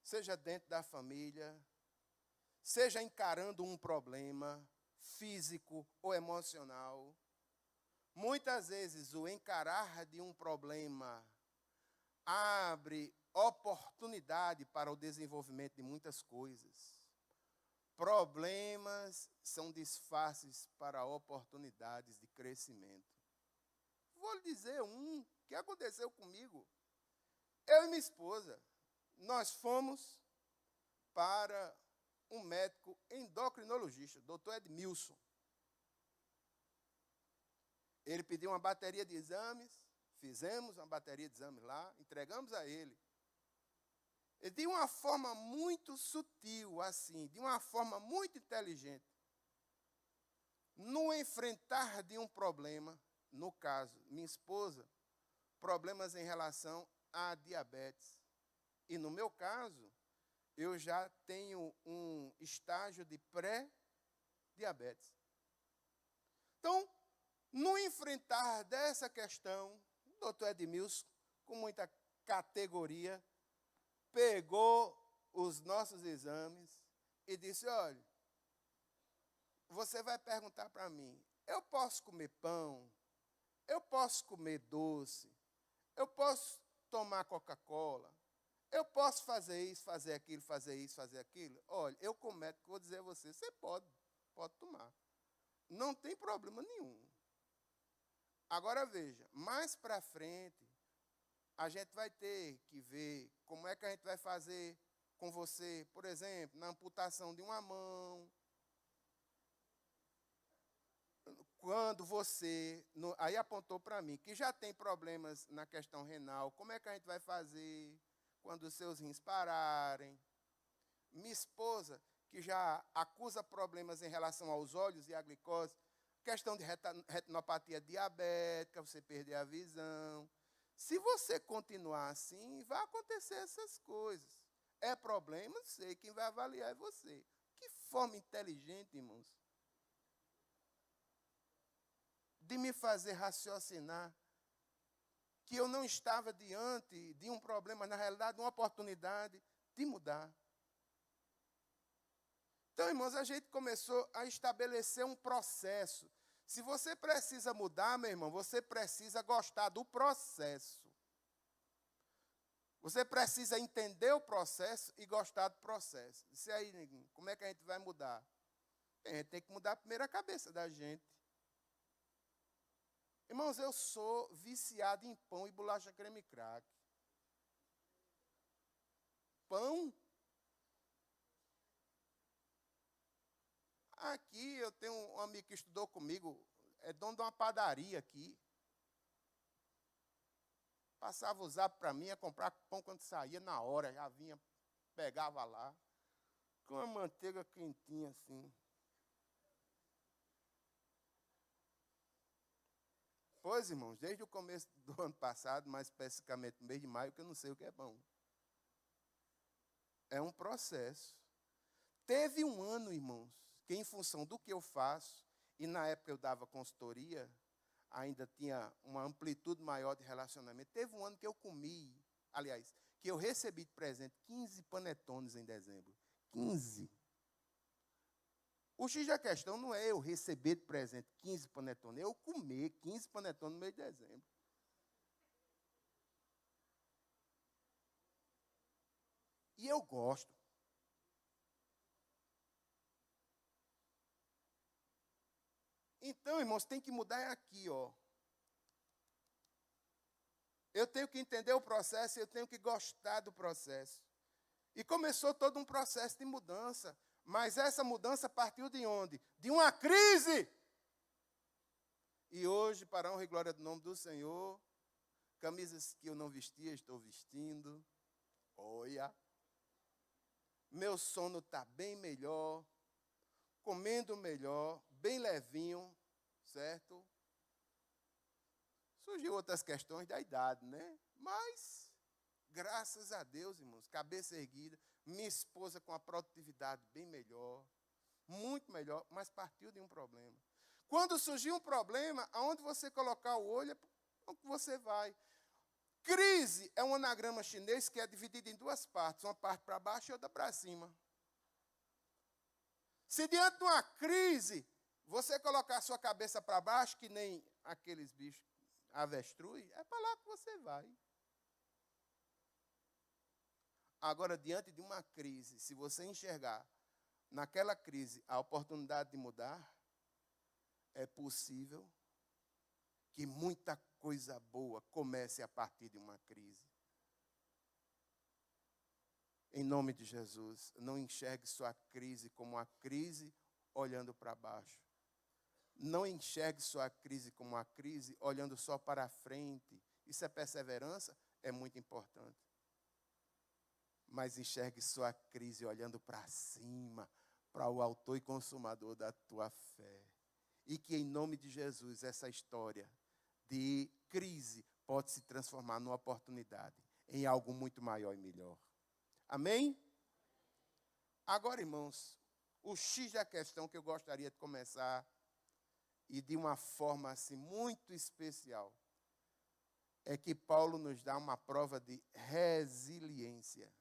seja dentro da família, seja encarando um problema físico ou emocional, muitas vezes o encarar de um problema abre oportunidade para o desenvolvimento de muitas coisas. Problemas são disfarces para oportunidades de crescimento. Vou lhe dizer um que aconteceu comigo. Eu e minha esposa, nós fomos para um médico endocrinologista, Dr. Edmilson. Ele pediu uma bateria de exames, fizemos uma bateria de exames lá, entregamos a ele. E de uma forma muito sutil, assim, de uma forma muito inteligente, no enfrentar de um problema, no caso, minha esposa, problemas em relação à diabetes. E no meu caso, eu já tenho um estágio de pré-diabetes. Então, no enfrentar dessa questão, o doutor Edmilson, com muita categoria, pegou os nossos exames e disse, olha, você vai perguntar para mim, eu posso comer pão? Eu posso comer doce? Eu posso tomar Coca-Cola? Eu posso fazer isso, fazer aquilo, fazer isso, fazer aquilo? Olha, eu como médico vou dizer a você, você pode tomar. Não tem problema nenhum. Agora veja, mais para frente, a gente vai ter que ver como é que a gente vai fazer com você, por exemplo, na amputação de uma mão. Quando você, aí apontou para mim, que já tem problemas na questão renal, como é que a gente vai fazer quando os seus rins pararem? Minha esposa, que já acusa problemas em relação aos olhos e à glicose, questão de retinopatia diabética, você perder a visão. Se você continuar assim, vai acontecer essas coisas. É problema, sei, quem vai avaliar é você. Que forma inteligente, irmãos, de me fazer raciocinar que eu não estava diante de um problema, na realidade, uma oportunidade de mudar. Então, irmãos, a gente começou a estabelecer um processo. Se você precisa mudar, meu irmão, você precisa gostar do processo. Você precisa entender o processo e gostar do processo. Disse aí, neguinho, como é que a gente vai mudar? A gente tem que mudar primeiro a cabeça da gente. Irmãos, eu sou viciado em pão e bolacha creme crack. Pão? Aqui eu tenho um amigo que estudou comigo, é dono de uma padaria aqui. Passava o zap para mim, ia comprar pão quando saía na hora, já vinha, pegava lá, com uma manteiga quentinha assim. Pois, irmãos, desde o começo do ano passado, mais especificamente no mês de maio, que eu não sei o que é bom. É um processo. Teve um ano, irmãos, que em função do que eu faço, e na época eu dava consultoria, ainda tinha uma amplitude maior de relacionamento. Teve um ano que eu comi, aliás, que eu recebi de presente 15 panetones em dezembro. 15. O X da questão não é eu receber de presente 15 panetones, é eu comer 15 panetones no mês de dezembro. E eu gosto. Então, irmãos, tem que mudar aqui, ó. Eu tenho que entender o processo, eu tenho que gostar do processo. E começou todo um processo de mudança. Mas essa mudança partiu de onde? De uma crise. E hoje, para a honra e glória do nome do Senhor, camisas que eu não vestia, estou vestindo. Olha. Meu sono está bem melhor. Comendo melhor, bem levinho, certo? Surgiu outras questões da idade, né? Mas, graças a Deus, irmãos, cabeça erguida, minha esposa com a produtividade bem melhor, muito melhor, mas partiu de um problema. Quando surgir um problema, aonde você colocar o olho, é onde você vai. Crise é um anagrama chinês que é dividido em duas partes, uma parte para baixo e outra para cima. Se diante de uma crise, você colocar a sua cabeça para baixo, que nem aqueles bichos avestruz, é para lá que você vai. Agora, diante de uma crise, se você enxergar naquela crise a oportunidade de mudar, é possível que muita coisa boa comece a partir de uma crise. Em nome de Jesus, não enxergue sua crise como uma crise olhando para baixo. Não enxergue sua crise como uma crise olhando só para a frente. Isso é perseverança? É muito importante. Mas enxergue sua crise olhando para cima, para o autor e consumador da tua fé. E que em nome de Jesus, essa história de crise pode se transformar numa oportunidade, em algo muito maior e melhor. Amém? Agora, irmãos, o X da questão que eu gostaria de começar, e de uma forma assim muito especial, é que Paulo nos dá uma prova de resiliência.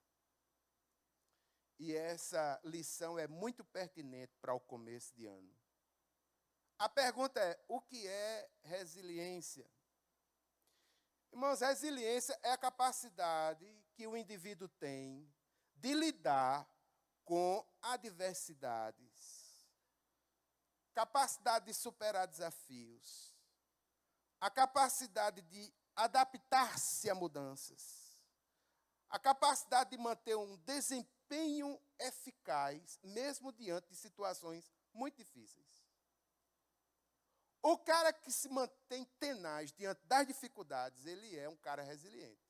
E essa lição é muito pertinente para o começo de ano. A pergunta é, o que é resiliência? Irmãos, resiliência é a capacidade que o indivíduo tem de lidar com adversidades, capacidade de superar desafios, a capacidade de adaptar-se a mudanças, a capacidade de manter um desempenho eficaz, mesmo diante de situações muito difíceis. O cara que se mantém tenaz diante das dificuldades, ele é um cara resiliente.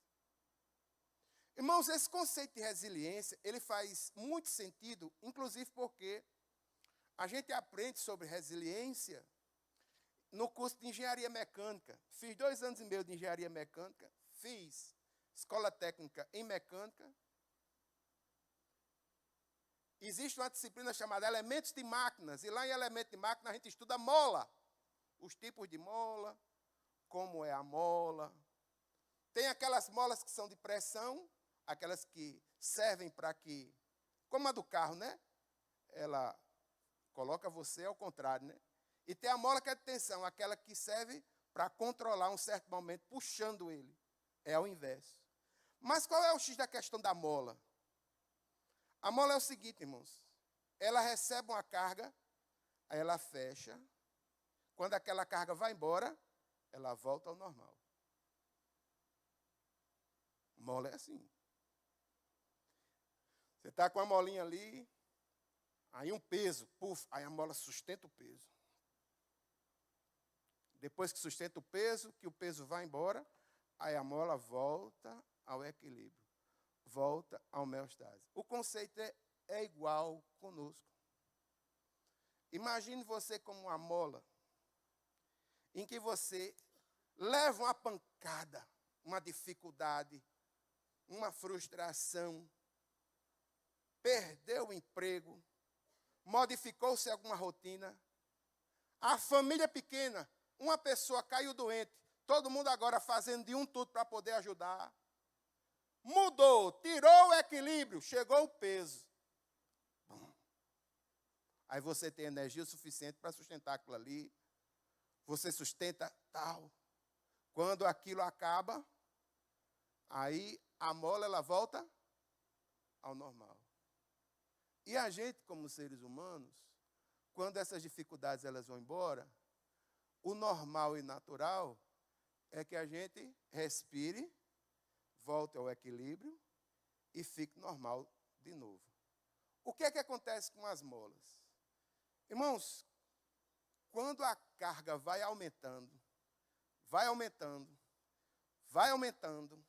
Irmãos, esse conceito de resiliência, ele faz muito sentido, inclusive porque a gente aprende sobre resiliência no curso de engenharia mecânica. Fiz 2 anos e meio de engenharia mecânica, fiz escola técnica em mecânica. Existe uma disciplina chamada elementos de máquinas, e lá em elementos de máquina a gente estuda mola. Os tipos de mola, como é a mola. Tem aquelas molas que são de pressão, aquelas que servem para que, como a do carro, né? Ela coloca você ao contrário, né? E tem a mola que é de tensão, aquela que serve para controlar um certo momento, puxando ele. É ao inverso. Mas qual é o X da questão da mola? A mola é o seguinte, irmãos. Ela recebe uma carga, aí ela fecha. Quando aquela carga vai embora, ela volta ao normal. Mola é assim. Você está com a molinha ali, aí um peso, puf, aí a mola sustenta o peso. Depois que sustenta o peso, que o peso vai embora, aí a mola volta ao equilíbrio, volta à homeostase. O conceito é igual conosco. Imagine você como uma mola, em que você leva uma pancada, uma dificuldade, uma frustração, perdeu o emprego, modificou-se alguma rotina, a família pequena, uma pessoa caiu doente, todo mundo agora fazendo de um tudo para poder ajudar. Mudou, tirou o equilíbrio, chegou o peso. Aí você tem energia suficiente para sustentar aquilo ali. Você sustenta tal. Quando aquilo acaba, aí a mola ela volta ao normal. E a gente, como seres humanos, quando essas dificuldades elas vão embora, o normal e natural é que a gente respire, volte ao equilíbrio e fique normal de novo. O que é que acontece com as molas? Irmãos, quando a carga vai aumentando, vai aumentando, vai aumentando,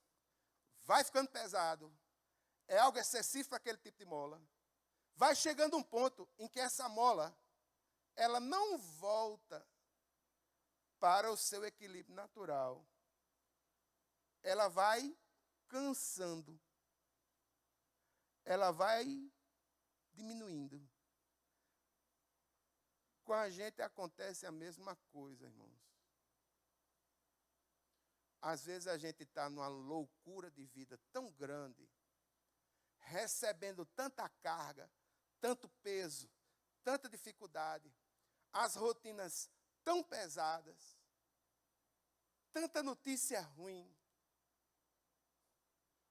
vai ficando pesado, é algo excessivo para aquele tipo de mola, vai chegando um ponto em que essa mola, ela não volta para o seu equilíbrio natural. Ela vai cansando. Ela vai diminuindo. Com a gente acontece a mesma coisa, irmãos. Às vezes a gente está numa loucura de vida tão grande, recebendo tanta carga, tanto peso, tanta dificuldade, as rotinas tão pesadas, tanta notícia ruim.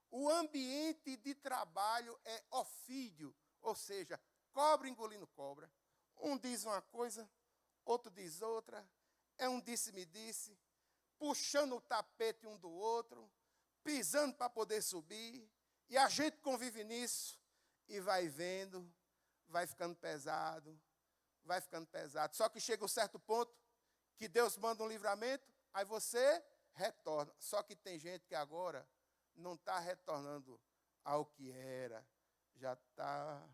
O ambiente de trabalho é ofídio, ou seja, cobra engolindo cobra. Um diz uma coisa, outro diz outra, é um disse-me-disse, puxando o tapete um do outro, pisando para poder subir, e a gente convive nisso, e vai vendo, vai ficando pesado, vai ficando pesado. Só que chega um certo ponto, que Deus manda um livramento, aí você retorna. Só que tem gente que agora não está retornando ao que era, já está...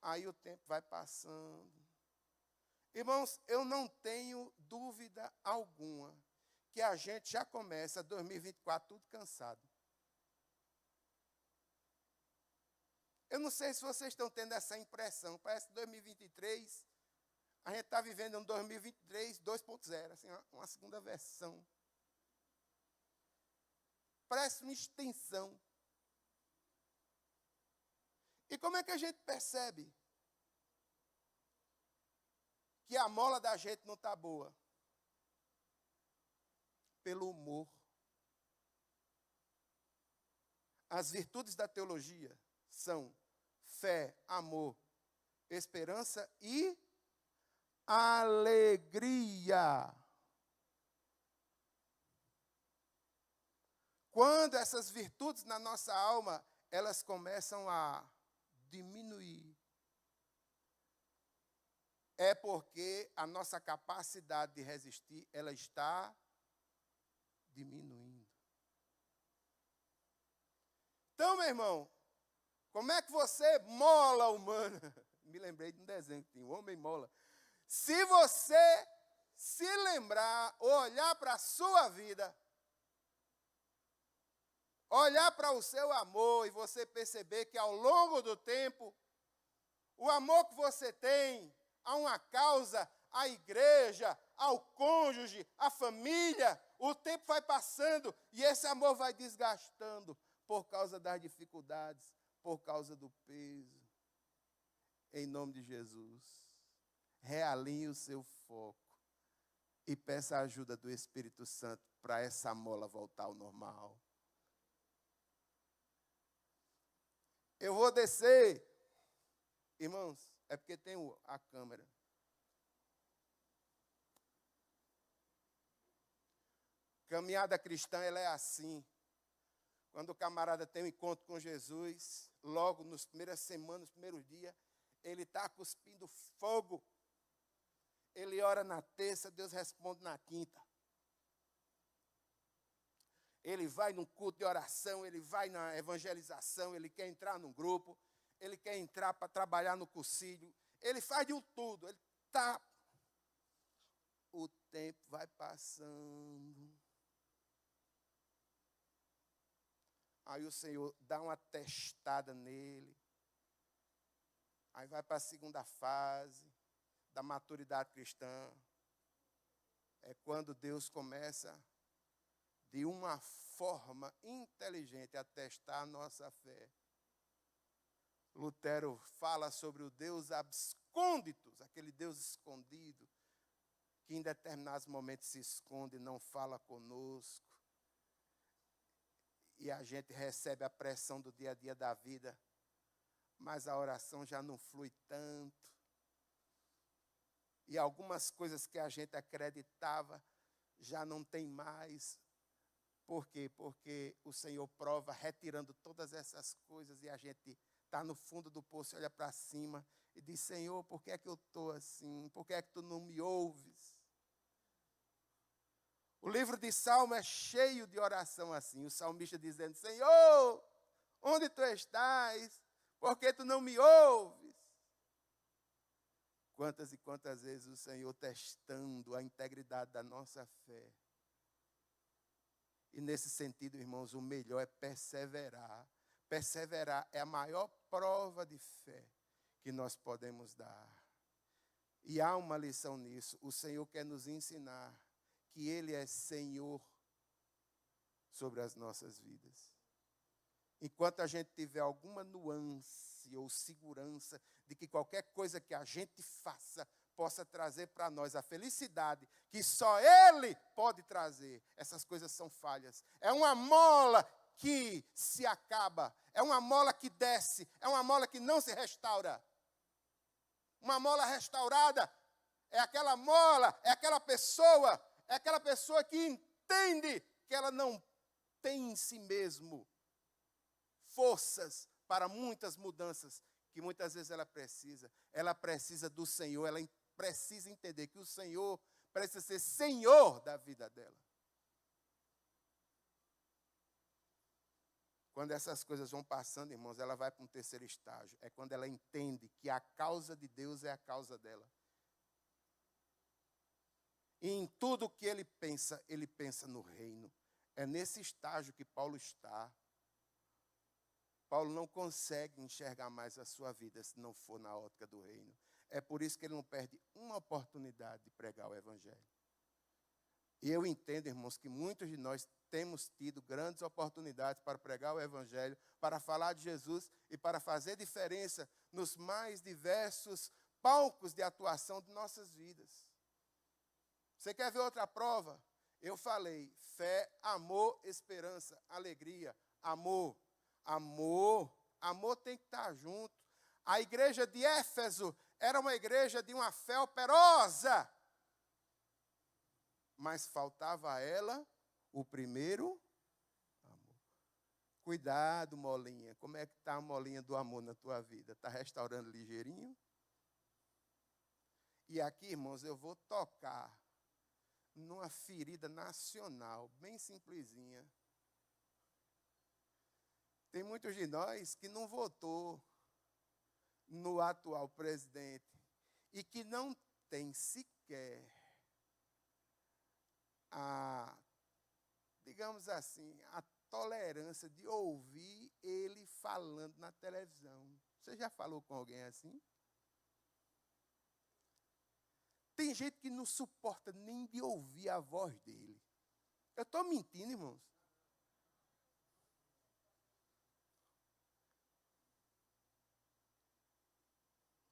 Aí o tempo vai passando. Irmãos, eu não tenho dúvida alguma que a gente já começa 2024 tudo cansado. Eu não sei se vocês estão tendo essa impressão. Parece que 2023, a gente está vivendo um 2023 2.0, assim, uma segunda versão. Parece uma extensão. E como é que a gente percebe que a mola da gente não está boa? Pelo humor. As virtudes da teologia são fé, amor, esperança e alegria. Quando essas virtudes na nossa alma, elas começam a diminuir, é porque a nossa capacidade de resistir, ela está diminuindo. Então, meu irmão, como é que você mola humana? Me lembrei de um desenho que tinha, o Homem Mola. Se você se lembrar, olhar para a sua vida, olhar para o seu amor e você perceber que ao longo do tempo, o amor que você tem a uma causa, à igreja, ao cônjuge, à família, o tempo vai passando e esse amor vai desgastando por causa das dificuldades, por causa do peso. Em nome de Jesus, realinhe o seu foco e peça a ajuda do Espírito Santo para essa mola voltar ao normal. Eu vou descer, irmãos, é porque tem a câmera. Caminhada cristã, ela é assim. Quando o camarada tem um encontro com Jesus, logo nas primeiras semanas, nos primeiros dias, ele está cuspindo fogo. Ele ora na terça, Deus responde na quinta. Ele vai num culto de oração, ele vai na evangelização, ele quer entrar num grupo, ele quer entrar para trabalhar no cursilho, ele faz de um tudo, ele está... O tempo vai passando. Aí o Senhor dá uma testada nele. Aí vai para a segunda fase da maturidade cristã. É quando Deus começa, de uma forma inteligente, a testar a nossa fé. Lutero fala sobre o Deus abscônditos, aquele Deus escondido, que em determinados momentos se esconde e não fala conosco. E a gente recebe a pressão do dia a dia da vida, mas a oração já não flui tanto. E algumas coisas que a gente acreditava já não tem mais. Por quê? Porque o Senhor prova retirando todas essas coisas e a gente está no fundo do poço, olha para cima e diz: Senhor, por que é que eu estou assim? Por que é que tu não me ouves? O livro de Salmo é cheio de oração assim. O salmista dizendo: Senhor, onde tu estás? Por que tu não me ouves? Quantas e quantas vezes o Senhor testando a integridade da nossa fé. E nesse sentido, irmãos, o melhor é perseverar. Perseverar é a maior prova de fé que nós podemos dar. E há uma lição nisso. O Senhor quer nos ensinar que Ele é Senhor sobre as nossas vidas. Enquanto a gente tiver alguma nuance ou segurança de que qualquer coisa que a gente faça possa trazer para nós a felicidade que só Ele pode trazer, essas coisas são falhas. É uma mola que se acaba, é uma mola que desce, é uma mola que não se restaura. Uma mola restaurada é aquela mola, é aquela pessoa que entende que ela não tem em si mesmo forças para muitas mudanças que muitas vezes ela precisa. Ela precisa do Senhor, ela precisa entender que o Senhor precisa ser Senhor da vida dela. Quando essas coisas vão passando, irmãos, ela vai para um terceiro estágio. É quando ela entende que a causa de Deus é a causa dela. E em tudo que ele pensa no reino. É nesse estágio que Paulo está. Paulo não consegue enxergar mais a sua vida se não for na ótica do reino. É por isso que ele não perde uma oportunidade de pregar o evangelho. E eu entendo, irmãos, que muitos de nós temos tido grandes oportunidades para pregar o evangelho, para falar de Jesus e para fazer diferença nos mais diversos palcos de atuação de nossas vidas. Você quer ver outra prova? Eu falei: fé, amor, esperança, alegria, amor. Amor tem que estar junto. A igreja de Éfeso era uma igreja de uma fé operosa, mas faltava a ela o primeiro amor. Cuidado, molinha. Como é que está a molinha do amor na tua vida? Está restaurando ligeirinho? E aqui, irmãos, eu vou tocar numa ferida nacional, bem simplesinha. Tem muitos de nós que não votou no atual presidente e que não tem sequer digamos assim, a tolerância de ouvir ele falando na televisão. Você já falou com alguém assim? Tem gente que não suporta nem de ouvir a voz dele. Eu estou mentindo, irmãos?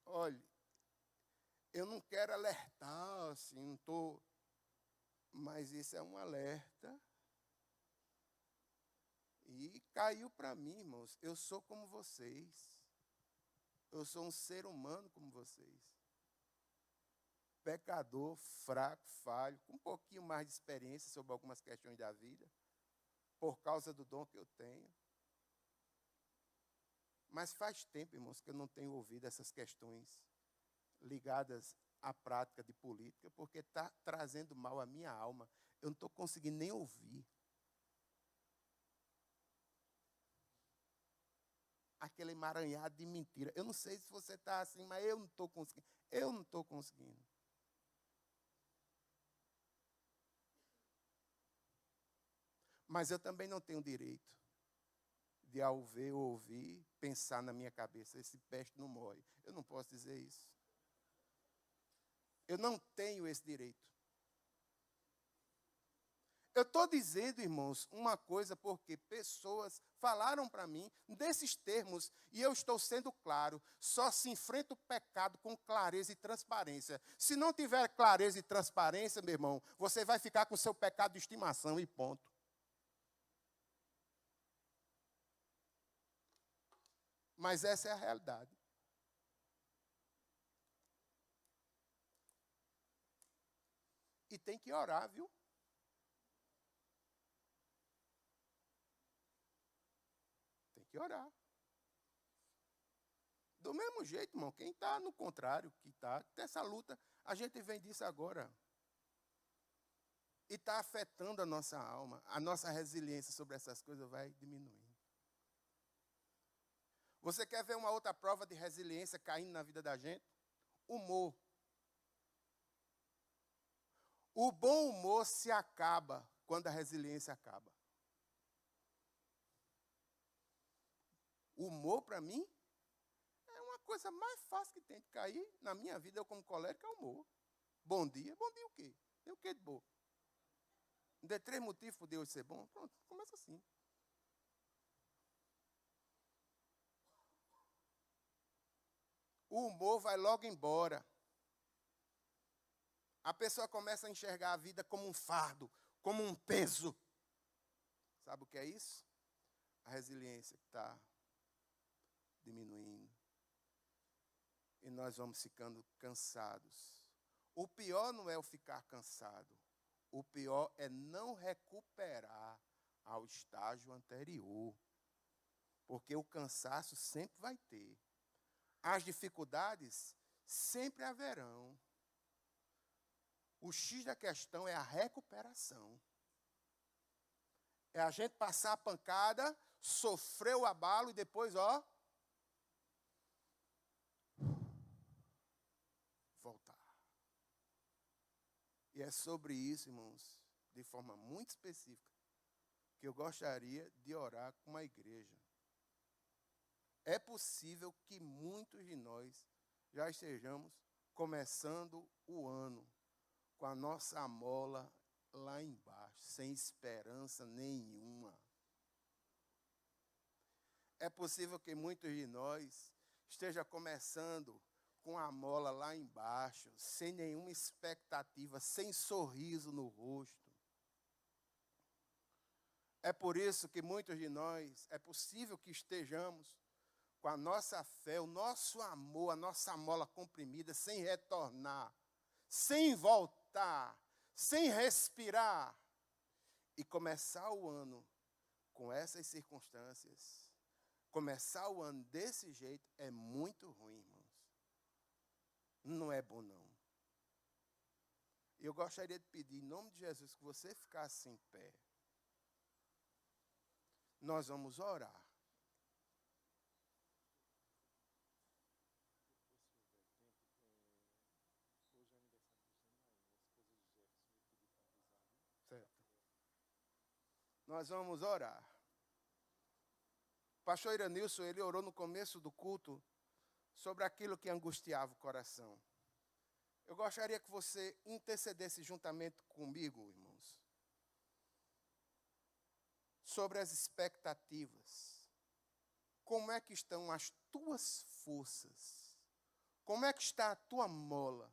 Olha, eu não quero alertar, assim, não estou... Mas isso é um alerta. E caiu para mim, irmãos. Eu sou como vocês. Eu sou um ser humano como vocês. Pecador, fraco, falho, com um pouquinho mais de experiência sobre algumas questões da vida, por causa do dom que eu tenho. Mas faz tempo, irmãos, que eu não tenho ouvido essas questões ligadas à prática de política, porque está trazendo mal à minha alma. Eu não estou conseguindo nem ouvir. Aquele emaranhado de mentira. Eu não sei se você está assim, mas eu não estou conseguindo. Eu não estou conseguindo. Mas eu também não tenho direito de ao ver ou ouvir, pensar na minha cabeça, esse peste não morre. Eu não posso dizer isso. Eu não tenho esse direito. Eu estou dizendo, irmãos, uma coisa porque pessoas falaram para mim desses termos e eu estou sendo claro. Só se enfrenta o pecado com clareza e transparência. Se não tiver clareza e transparência, meu irmão, você vai ficar com o seu pecado de estimação e ponto. Mas essa é a realidade. E tem que orar, viu? Tem que orar. Do mesmo jeito, irmão, quem está no contrário, que está nessa luta, a gente vem disso agora. E está afetando a nossa alma, a nossa resiliência sobre essas coisas vai diminuindo. Você quer ver uma outra prova de resiliência caindo na vida da gente? Humor. O bom humor se acaba quando a resiliência acaba. O humor, para mim, é uma coisa mais fácil que tem de cair na minha vida, eu como colérico, é o humor. Bom dia o quê? Tem o quê de bom? Não tem 3 motivos para Deus ser bom? Pronto, começa assim. O humor vai logo embora. A pessoa começa a enxergar a vida como um fardo, como um peso. Sabe o que é isso? A resiliência que está diminuindo. E nós vamos ficando cansados. O pior não é o ficar cansado. O pior é não recuperar ao estágio anterior. Porque o cansaço sempre vai ter. As dificuldades sempre haverão. O X da questão é a recuperação. É a gente passar a pancada, sofrer o abalo e depois, voltar. E é sobre isso, irmãos, de forma muito específica, que eu gostaria de orar com a igreja. É possível que muitos de nós já estejamos começando o ano com a nossa mola lá embaixo, sem esperança nenhuma. É possível que muitos de nós estejam começando com a mola lá embaixo, sem nenhuma expectativa, sem sorriso no rosto. É por isso que muitos de nós, é possível que estejamos com a nossa fé, o nosso amor, a nossa mola comprimida, sem retornar, sem voltar, sem respirar, e começar o ano com essas circunstâncias, começar o ano desse jeito é muito ruim, irmãos. Não é bom, não. Eu gostaria de pedir, em nome de Jesus, que você ficasse em pé. Nós vamos orar. Certo. Nós vamos orar. O pastor Iranilson, ele orou no começo do culto sobre aquilo que angustiava o coração. Eu gostaria que você intercedesse juntamente comigo, irmãos, sobre as expectativas. Como é que estão as tuas forças? Como é que está a tua mola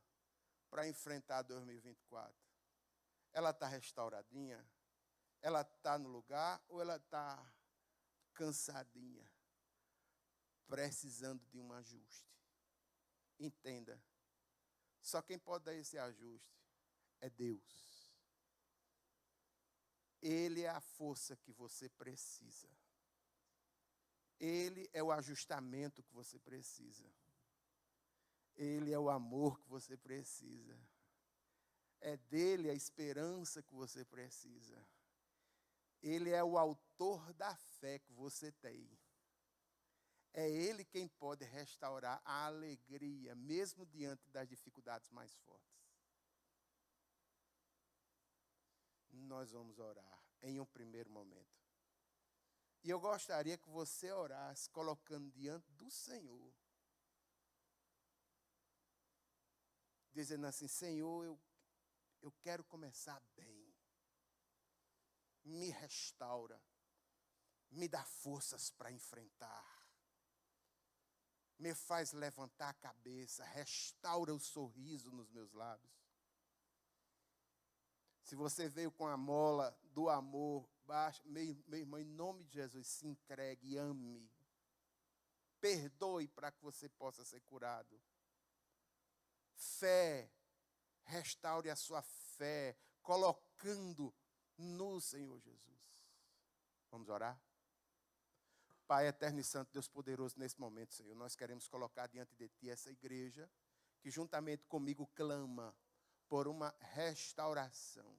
para enfrentar 2024? Ela está restauradinha? Ela está no lugar ou ela está cansadinha? Precisando de um ajuste. Entenda. Só quem pode dar esse ajuste é Deus. Ele é a força que você precisa. Ele é o ajustamento que você precisa. Ele é o amor que você precisa. É dele a esperança que você precisa. Ele é o autor da fé que você tem. É ele quem pode restaurar a alegria, mesmo diante das dificuldades mais fortes. Nós vamos orar em um primeiro momento. E eu gostaria que você orasse, colocando diante do Senhor, dizendo assim: Senhor, eu quero começar bem. Me restaura. Me dá forças para enfrentar. Me faz levantar a cabeça. Restaura o sorriso nos meus lábios. Se você veio com a mola do amor baixa, meu irmão, em nome de Jesus, se entregue, ame. Perdoe para que você possa ser curado. Fé, restaure a sua fé, colocando no Senhor Jesus. Vamos orar? Pai eterno e santo, Deus poderoso, nesse momento, Senhor, nós queremos colocar diante de Ti essa igreja, que juntamente comigo clama por uma restauração.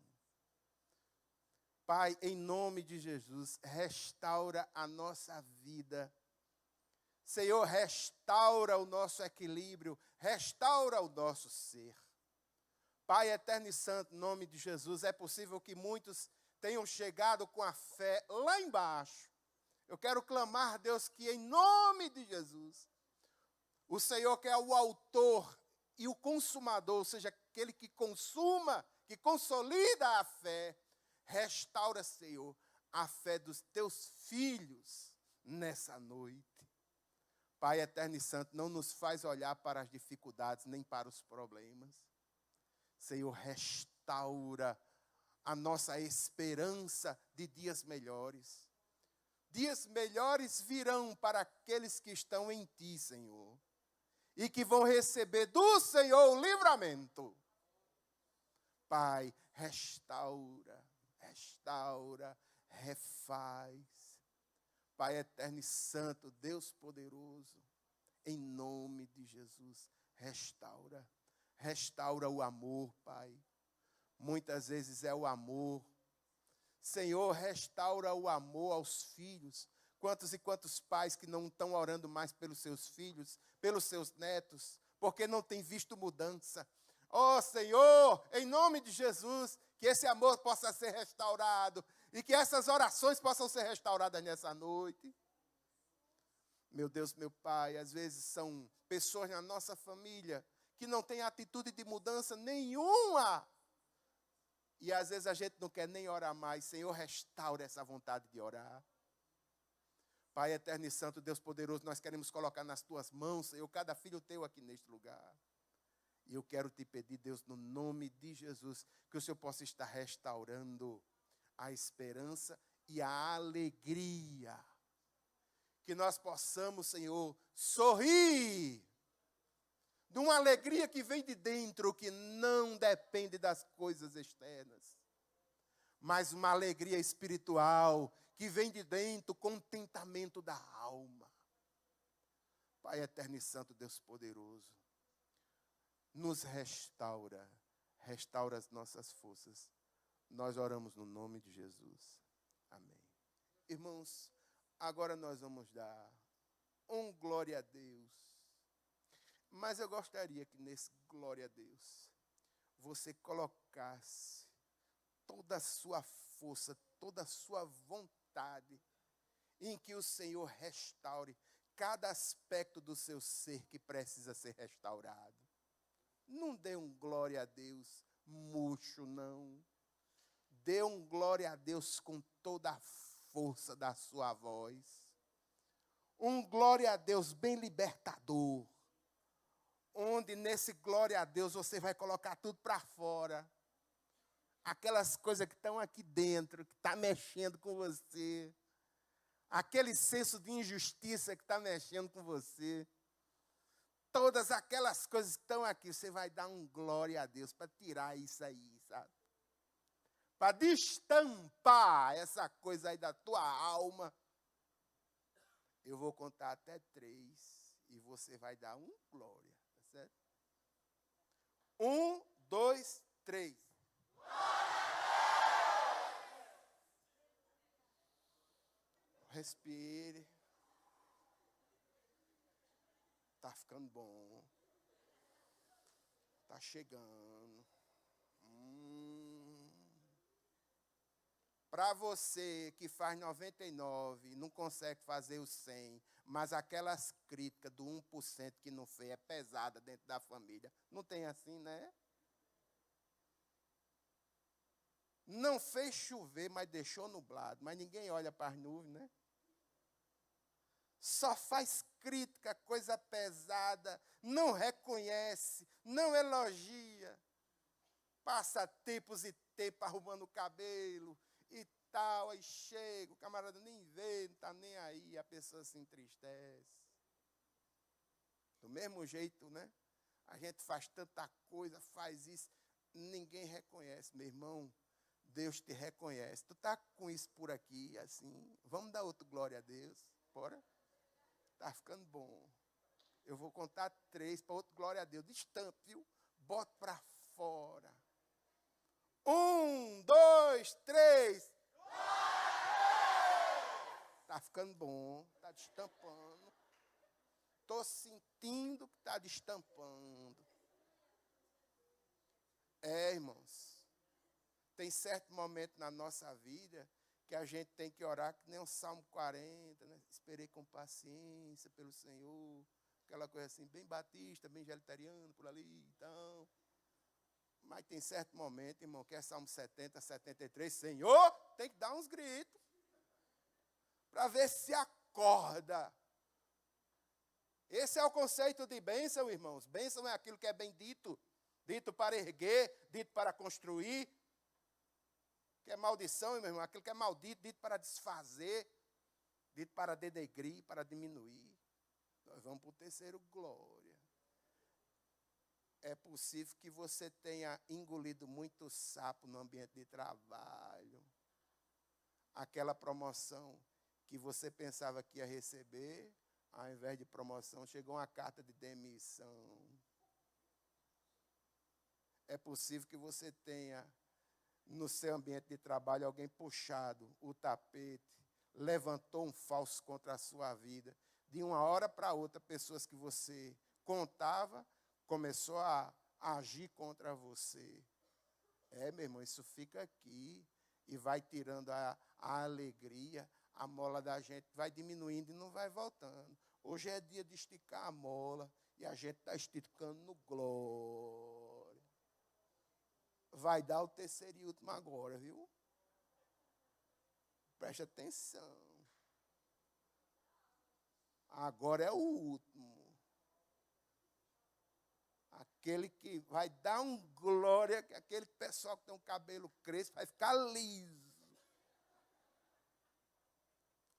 Pai, em nome de Jesus, restaura a nossa vida. Senhor, restaura o nosso equilíbrio, restaura o nosso ser. Pai eterno e santo, em nome de Jesus, é possível que muitos tenham chegado com a fé lá embaixo. Eu quero clamar, Deus, que em nome de Jesus, o Senhor que é o autor e o consumador, ou seja, aquele que consuma, que consolida a fé, restaura, Senhor, a fé dos teus filhos nessa noite. Pai eterno e santo, não nos faz olhar para as dificuldades, nem para os problemas. Senhor, restaura a nossa esperança de dias melhores. Dias melhores virão para aqueles que estão em Ti, Senhor, e que vão receber do Senhor o livramento. Pai, restaura, refaz. Pai eterno e santo, Deus poderoso, em nome de Jesus, restaura o amor, Pai. Muitas vezes é o amor. Senhor, restaura o amor aos filhos. Quantos e quantos pais que não estão orando mais pelos seus filhos, pelos seus netos, porque não têm visto mudança. Ó Senhor, em nome de Jesus, que esse amor possa ser restaurado e que essas orações possam ser restauradas nessa noite. Meu Deus, meu Pai, às vezes são pessoas na nossa família que não têm atitude de mudança nenhuma. E às vezes a gente não quer nem orar mais. Senhor, restaura essa vontade de orar. Pai eterno e santo, Deus poderoso, nós queremos colocar nas tuas mãos, Senhor, cada filho teu aqui neste lugar. E eu quero te pedir, Deus, no nome de Jesus, que o Senhor possa estar restaurando a esperança e a alegria. Que nós possamos, Senhor, sorrir. De uma alegria que vem de dentro, que não depende das coisas externas. Mas uma alegria espiritual, que vem de dentro, contentamento da alma. Pai eterno e santo, Deus poderoso, nos restaura as nossas forças. Nós oramos no nome de Jesus. Amém. Irmãos, agora nós vamos dar glória a Deus. Mas eu gostaria que nesse glória a Deus, você colocasse toda a sua força, toda a sua vontade, em que o Senhor restaure cada aspecto do seu ser que precisa ser restaurado. Não dê glória a Deus murcho, não. Dê glória a Deus com toda a força da sua voz. Glória a Deus bem libertador. Onde nesse glória a Deus você vai colocar tudo para fora. Aquelas coisas que estão aqui dentro, que estão mexendo com você. Aquele senso de injustiça que está mexendo com você. Todas aquelas coisas que estão aqui, você vai dar glória a Deus para tirar isso aí, sabe? Para destampar essa coisa aí da tua alma. Eu vou contar até 3 e você vai dar glória, tá certo? 1, 2, 3. Respire. Tá ficando bom. Tá chegando. Para você que faz 99, não consegue fazer os 100, mas aquelas críticas do 1% que não fez é pesada dentro da família. Não tem assim, né? Não fez chover, mas deixou nublado. Mas ninguém olha para as nuvens, né? Só faz crítica, coisa pesada, não reconhece, não elogia. Passa tempos e tempos arrumando o cabelo e tal, aí chega, o camarada nem vê, não está nem aí, a pessoa se entristece. Do mesmo jeito, né? A gente faz tanta coisa, faz isso, ninguém reconhece, meu irmão. Deus te reconhece. Tu está com isso por aqui, assim. Vamos dar outro glória a Deus? Bora? Está ficando bom. Eu vou contar 3 para outro glória a Deus. Estampe, viu? Bota para fora. 1, 2, 3. Está ficando bom. Está destampando. Estou sentindo que está destampando. Irmãos. Tem certo momento na nossa vida que a gente tem que orar, que nem o Salmo 40, né? Esperei com paciência pelo Senhor, aquela coisa assim, bem batista, bem geliteriano, por ali, então. Mas tem certo momento, irmão, que é Salmo 70, 73, Senhor, tem que dar uns gritos, para ver se acorda. Esse é o conceito de bênção, irmãos. Bênção é aquilo que é bem dito, dito para erguer, dito para construir. Que é maldição, meu irmão, aquilo que é maldito, dito para desfazer, dito para denegrir, para diminuir. Nós vamos para o terceiro glória. É possível que você tenha engolido muito sapo no ambiente de trabalho. Aquela promoção que você pensava que ia receber, ao invés de promoção, chegou uma carta de demissão. É possível que você tenha no seu ambiente de trabalho, alguém puxado o tapete, levantou um falso contra a sua vida. De uma hora para outra, pessoas que você contava, começou a agir contra você. Meu irmão, isso fica aqui e vai tirando a alegria, a mola da gente vai diminuindo e não vai voltando. Hoje é dia de esticar a mola e a gente está esticando no glória. Vai dar o terceiro e último agora, viu? Preste atenção. Agora é o último. Aquele que vai dar um glória, aquele pessoal que tem um cabelo crespo vai ficar liso.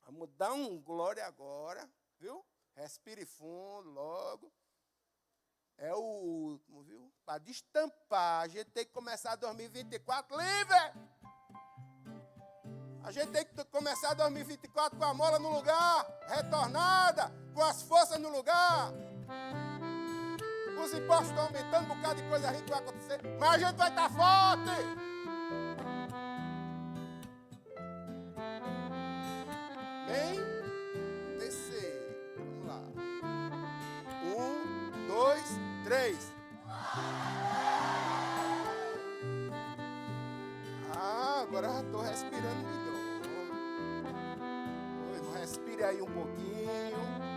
Vamos dar um glória agora, viu? Respire fundo logo. É o último, viu? Para destampar, a gente tem que começar 2024 livre. A gente tem que começar 2024 com a mola no lugar, retornada, com as forças no lugar. Os impostos estão aumentando, um bocado de coisa a gente vai acontecer, mas a gente vai estar forte. Bem, terceiro, vamos lá. 1, 2, 3. Agora já estou respirando melhor. Respire aí um pouquinho.